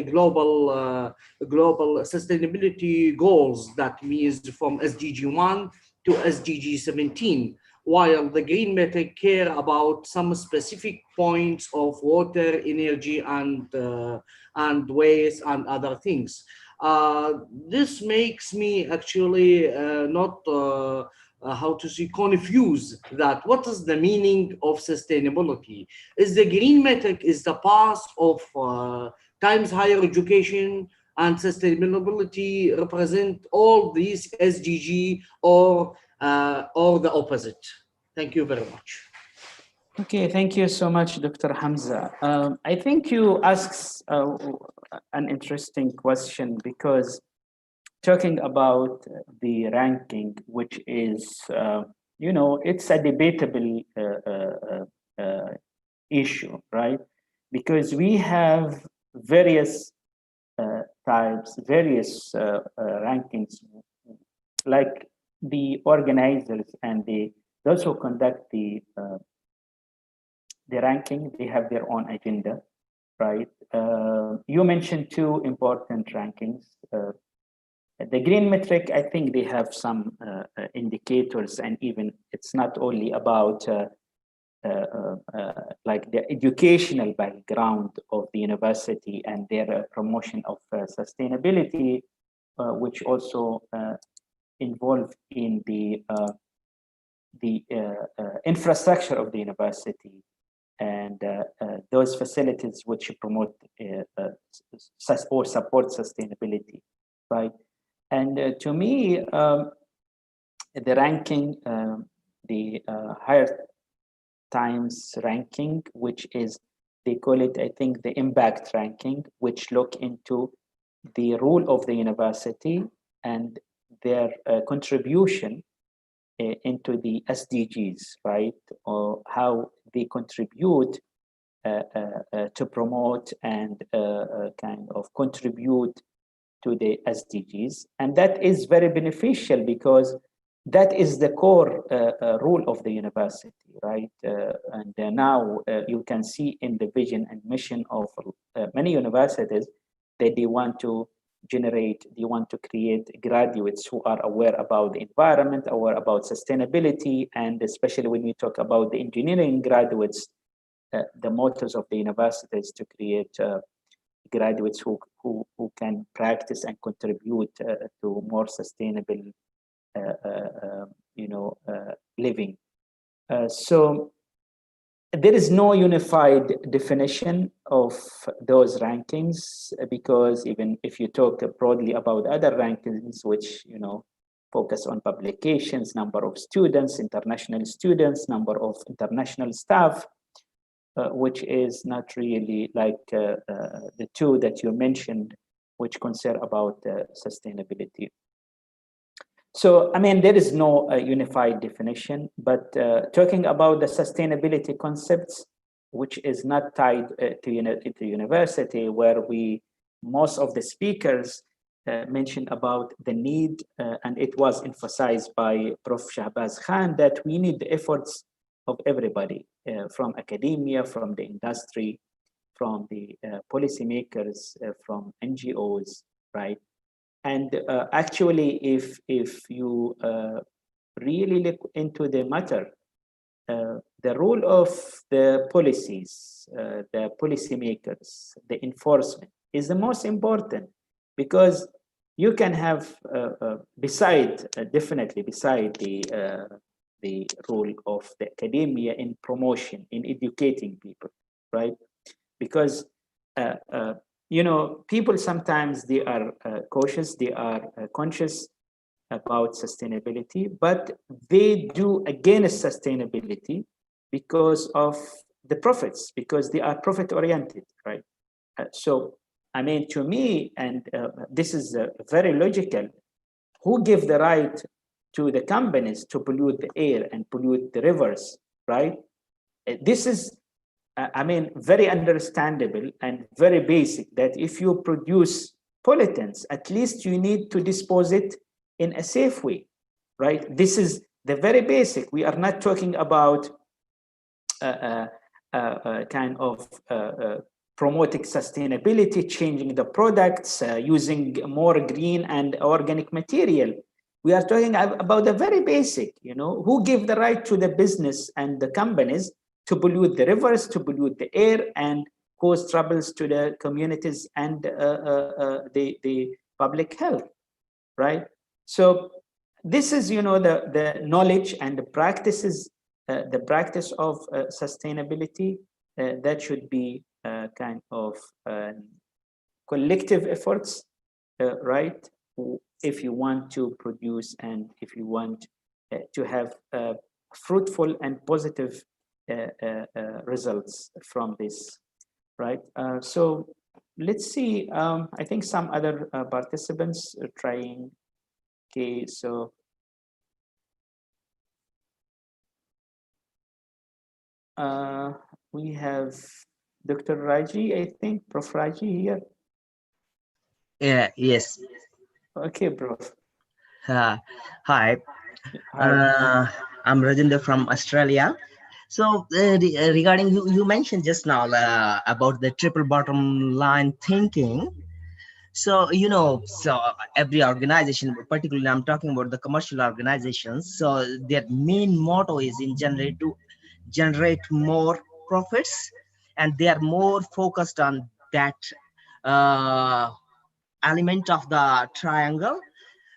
global sustainability goals. That means from SDG 1 to SDG 17, while the green metric care about some specific points of water, energy, and waste and other things. This makes me actually not how to say confuse that what is the meaning of sustainability. Is the green metric is the path of times higher education, and sustainability represent all these SDG, or the opposite? Thank you very much. Okay, thank you so much, Dr. Hamza. I think you asked an interesting question, because talking about the ranking, which is, it's a debatable issue, right? Because we have various types, various rankings, like the organizers and those who conduct the ranking, they have their own agenda, right? You mentioned two important rankings. The green metric, I think they have some indicators, and even it's not only about like the educational background of the university and their promotion of sustainability, which also involve in the infrastructure of the university, and those facilities which promote or support sustainability, right? And to me, the ranking, the higher times ranking, which is, they call it, I think, the impact ranking, which look into the role of the university and their contribution into the SDGs, right? Or how they contribute to promote and kind of contribute to the SDGs. And that is very beneficial, because that is the core role of the university, right? And now you can see in the vision and mission of many universities that they want to generate, they want to create graduates who are aware about the environment, aware about sustainability, and especially when we talk about the engineering graduates, the mottos of the university is to create graduates who can practice and contribute to more sustainable, living. So there is no unified definition of those rankings, because even if you talk broadly about other rankings, which focus on publications, number of students, international students, number of international staff, which is not really like the two that you mentioned, which concern about sustainability. So, I mean, there is no unified definition, but talking about the sustainability concepts, which is not tied to university, where most of the speakers mentioned about the need, and it was emphasized by Prof. Shahbaz Khan, that we need the efforts of everybody, from academia, from the industry, from the policymakers, from NGOs, right? And actually, if you really look into the matter, the role of the policies, the policymakers, the enforcement is the most important, because you can have, definitely beside the role of the academia in promotion, in educating people, right? Because people sometimes they are cautious, they are conscious about sustainability, but they do against sustainability because of the profits, because they are profit oriented, right? So, I mean, to me, and this is very logical, who give the right to the companies to pollute the air and pollute the rivers, right? This is, I mean, very understandable and very basic, that if you produce pollutants, at least you need to dispose it in a safe way, right? This is the very basic. We are not talking about kind of promoting sustainability, changing the products, using more green and organic material. We are talking about the very basic, who give the right to the business and the companies to pollute the rivers, to pollute the air, and cause troubles to the communities and the public health, right? So this is, the knowledge and the practices, the practice of sustainability that should be kind of collective efforts, right? If you want to produce and if you want to have fruitful and positive results from this, right? So let's see. I think some other participants are trying. Okay, so we have Dr. Raji, I think, Prof. Raji here. Yeah, yes. Okay, Prof. Hi. Hi. I'm Rajendra from Australia. So regarding you mentioned just now about the triple bottom line thinking. So so every organization, particularly I'm talking about the commercial organizations, so their main motto is in generate more profits, and they are more focused on that uh, element of the triangle.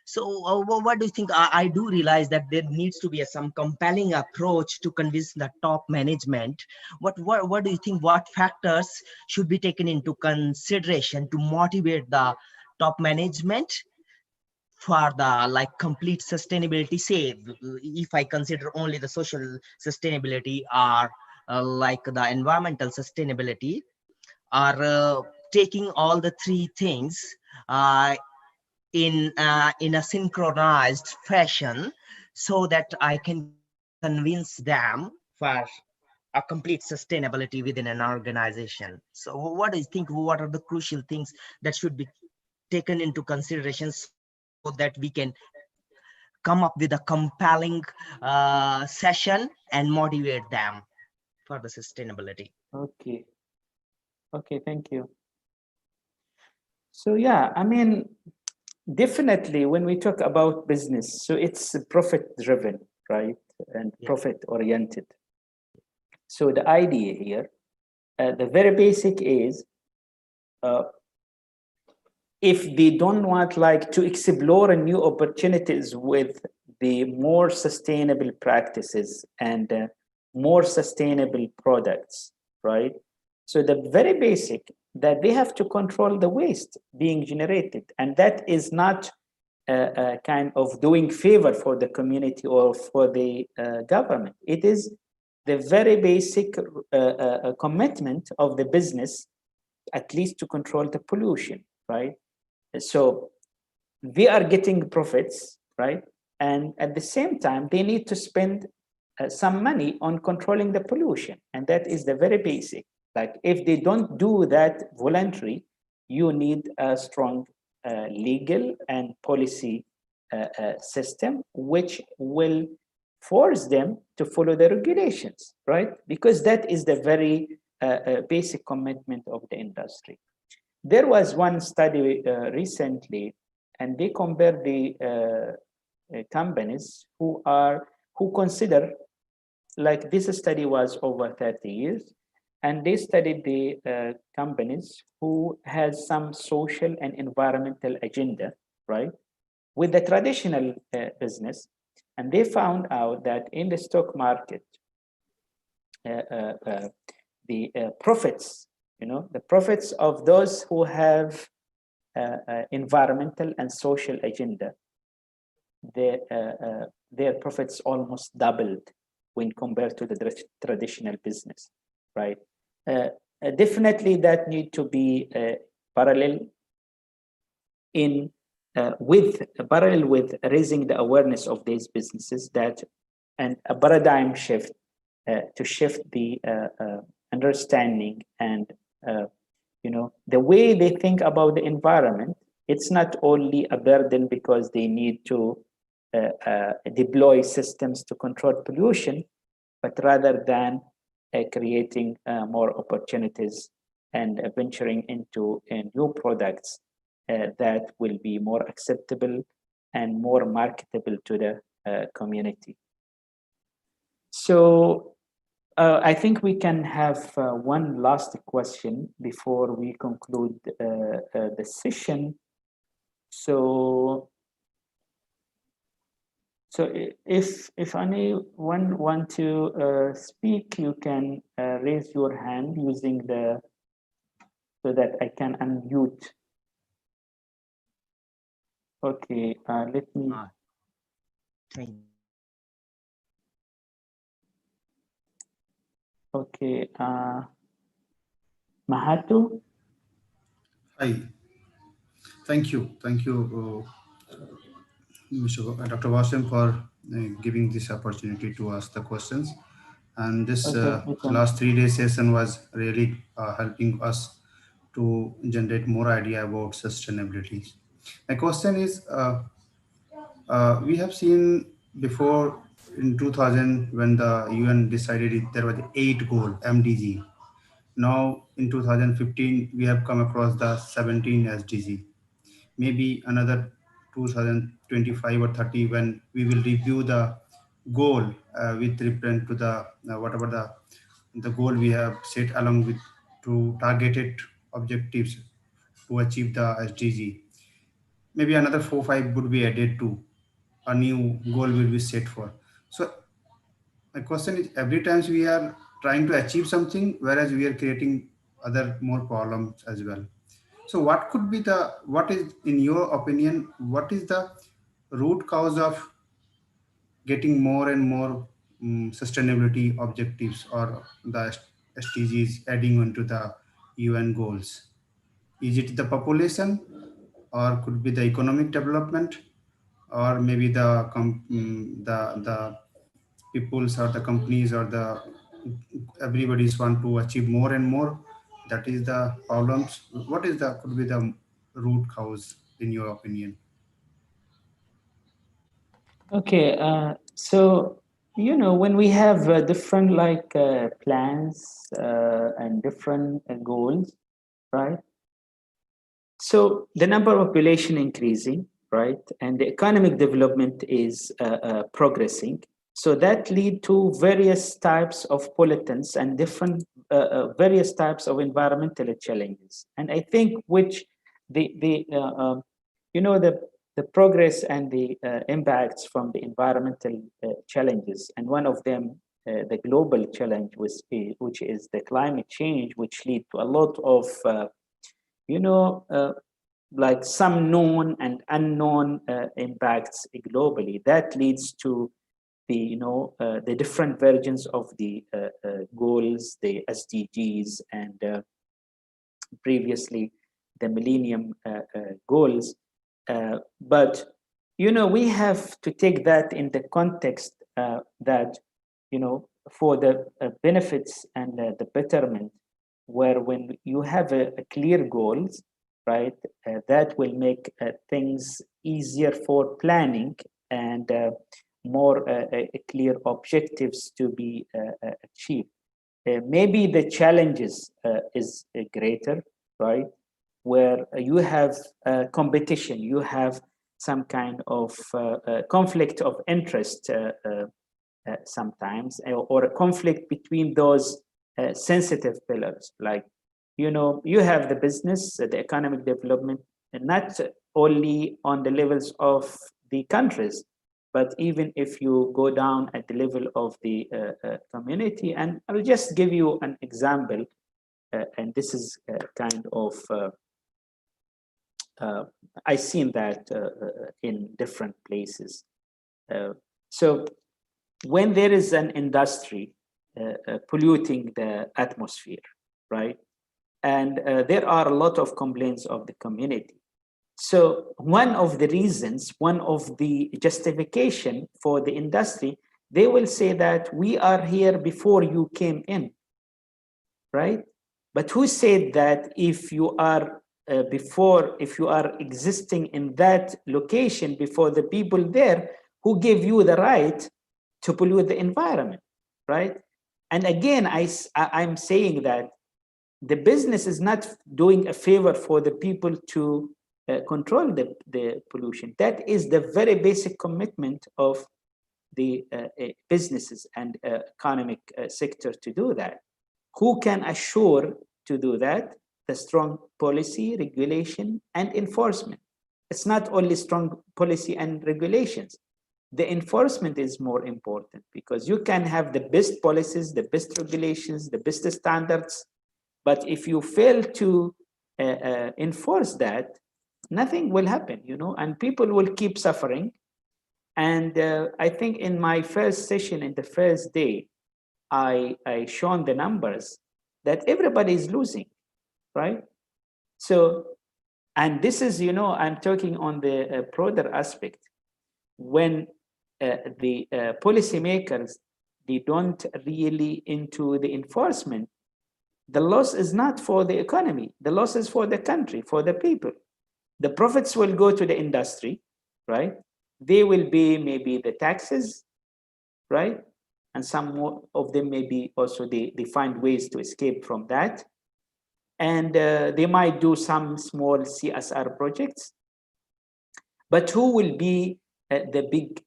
So what do you think? I do realize that there needs to be some compelling approach to convince the top management. What do you think? What factors should be taken into consideration to motivate the top management for the complete sustainability? Say, if I consider only the social sustainability or the environmental sustainability, or taking all the three things uh, in a synchronized fashion, so that I can convince them for a complete sustainability within an organization. So what do you think? What are the crucial things that should be taken into consideration so that we can come up with a compelling session and motivate them for the sustainability? Okay. Okay, thank you. So yeah, I mean, definitely when we talk about business, so it's profit driven, right? And Yeah. profit oriented. So the idea here, the very basic is, uh, if they don't want like to explore new opportunities with the more sustainable practices and more sustainable products, right? So the very basic that they have to control the waste being generated, and that is not a kind of doing favor for the community or for the government. It is the very basic commitment of the business, at least to control the pollution, right? So they are getting profits, right? And at the same time, they need to spend some money on controlling the pollution. And that is the very basic. Like if they don't do that voluntary, you need a strong legal and policy system, which will force them to follow the regulations, right? Because that is the very basic commitment of the industry. There was one study recently, and they compared the companies who consider, like this study was over 30 years, and they studied the companies who has some social and environmental agenda, right, with the traditional business, and they found out that in the stock market, uh, uh, uh, the profits, the profits of those who have environmental and social agenda, their profits almost doubled when compared to the traditional business, right? Definitely, that need to be parallel in with parallel with raising the awareness of these businesses, that and a paradigm shift to shift the understanding and the way they think about the environment. It's not only a burden because they need to deploy systems to control pollution, but rather than creating more opportunities and venturing into new products that will be more acceptable and more marketable to the community. So I think we can have one last question before we conclude the session. So, if anyone want to speak, you can raise your hand using the so that I can unmute. Okay, let me. Thank Okay, Mahatu. Hi, thank you, Dr. Wasim, for giving this opportunity to ask the questions. And this Okay, welcome. last 3 day session was really helping us to generate more idea about sustainability. My question is, we have seen before in 2000 when the UN decided there was 8 goal MDG. Now in 2015 we have come across the 17 SDG. Maybe another 2025 or 30 when we will review the goal with reference to the whatever the goal we have set along with to targeted objectives to achieve the SDG. Maybe another 4 5 would be added to a new goal will be set for. So my question is, every times we are trying to achieve something whereas we are creating other more problems as well. So what could be what is, in your opinion, what is the root cause of getting more and more sustainability objectives or the SDGs adding onto the UN goals? Is it the population, or could be the economic development, or maybe the peoples or the companies or the everybody's want to achieve more and more? That is the problems. What is the could be the root cause in your opinion? Okay, so when we have different like plans and different goals, right? So the number of population increasing, right, and the economic development is progressing. So that lead to various types of pollutants and different various types of environmental challenges. And I think which the you know the progress and the impacts from the environmental challenges, and one of them the global challenge which is the climate change, which lead to a lot of you know, like some known and unknown impacts globally. That leads to the different versions of the goals, the SDGs, and previously the Millennium Goals. But we have to take that in the context that for the benefits and the betterment, where when you have a clear goals, right, that will make things easier for planning and more clear objectives to be achieved. Maybe the challenges is greater, right, where you have competition, you have some kind of conflict of interest sometimes, or a conflict between those sensitive pillars. Like, you have the business, the economic development, and not only on the levels of the countries, but even if you go down at the level of the community. And I'll just give you an example, and this is kind of, I've seen that in different places. So when there is an industry polluting the atmosphere, right? And there are a lot of complaints of the community. So one of the reasons, one of the justification for the industry, they will say that we are here before you came in, right? But who said that if you are if you are existing in that location before the people there, who gave you the right to pollute the environment, right? And again, I'm saying that the business is not doing a favor for the people to control the pollution. That is the very basic commitment of the businesses and economic sector to do that. Who can assure to do that? The strong policy, regulation, and enforcement. It's not only strong policy and regulations. The enforcement is more important, because you can have the best policies, the best regulations, the best standards, but if you fail to enforce that, nothing will happen, and people will keep suffering. And I think in my first session, in the first day, I shown the numbers that everybody is losing, right? So, and this is, I'm talking on the broader aspect. When the policymakers, they don't really into the enforcement, the loss is not for the economy, the loss is for the country, for the people. The profits will go to the industry, right? They will be maybe the taxes, right? And some more of them maybe also they find ways to escape from that. And they might do some small CSR projects. But who will be the big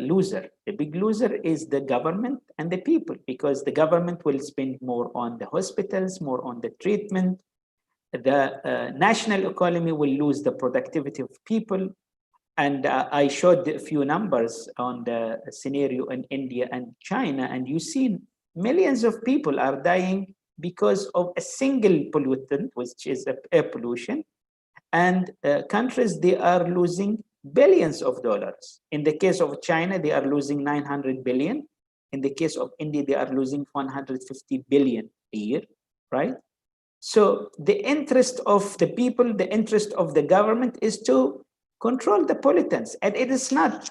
loser? The big loser is the government and the people, because the government will spend more on the hospitals, more on the treatment. The national economy will lose the productivity of people. And I showed a few numbers on the scenario in India and China, and you see millions of people are dying because of a single pollutant, which is air pollution. And countries, they are losing billions of dollars. In the case of China, they are losing 900 billion. In the case of India, they are losing 150 billion a year, right? So the interest of the people, the interest of the government is to control the pollutants. And it is not,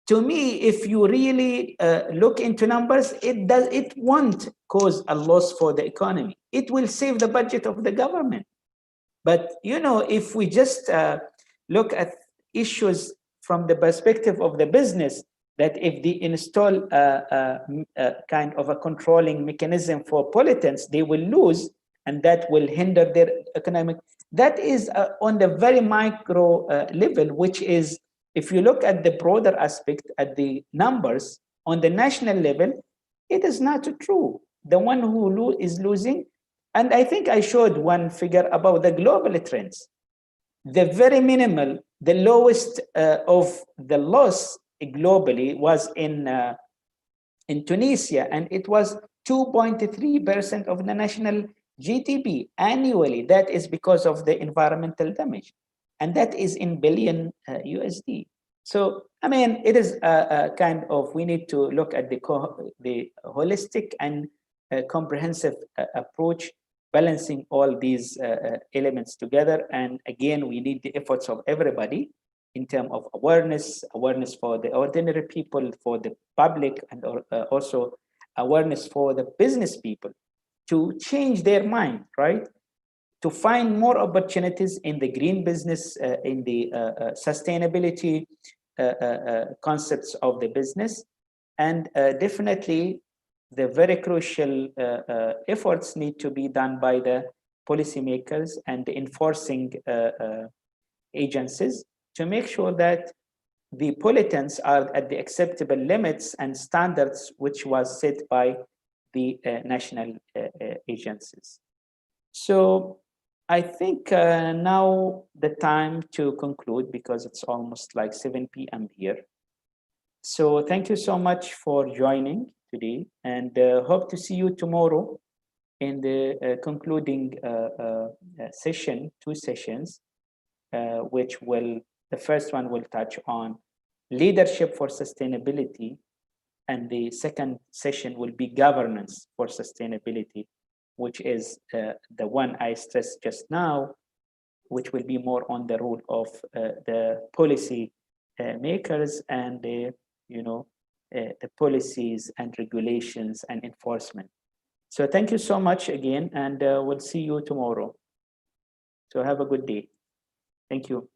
to me, if you really look into numbers, it won't cause a loss for the economy. It will save the budget of the government. But, if we just look at issues from the perspective of the business, that if they install kind of a controlling mechanism for pollutants, they will lose, and that will hinder their economic That is on the very micro level, which is, if you look at the broader aspect, at the numbers on the national level, it is not true. The one who is losing, and I think I showed one figure about the global trends. The very minimal, the lowest of the loss globally was in Tunisia, and it was 2.3% of the national GDP annually. That is because of the environmental damage, and that is in billion USD. So, I mean, it is a kind of, we need to look at the holistic and comprehensive approach, balancing all these elements together. And again, we need the efforts of everybody in terms of awareness for the ordinary people, for the public, and also awareness for the business people to change their mind, right? To find more opportunities in the green business, in the sustainability concepts of the business. And definitely the very crucial efforts need to be done by the policymakers and the enforcing agencies to make sure that the pollutants are at the acceptable limits and standards which was set by the national agencies. So I think now the time to conclude, because it's almost like 7 p.m. here. So thank you so much for joining today, and hope to see you tomorrow in the concluding session, 2 sessions, which will, the first one will touch on leadership for sustainability, and the second session will be governance for sustainability, which is the one I stressed just now, which will be more on the role of the policy makers and the, the policies and regulations and enforcement. So thank you so much again, and we'll see you tomorrow. So have a good day. Thank you.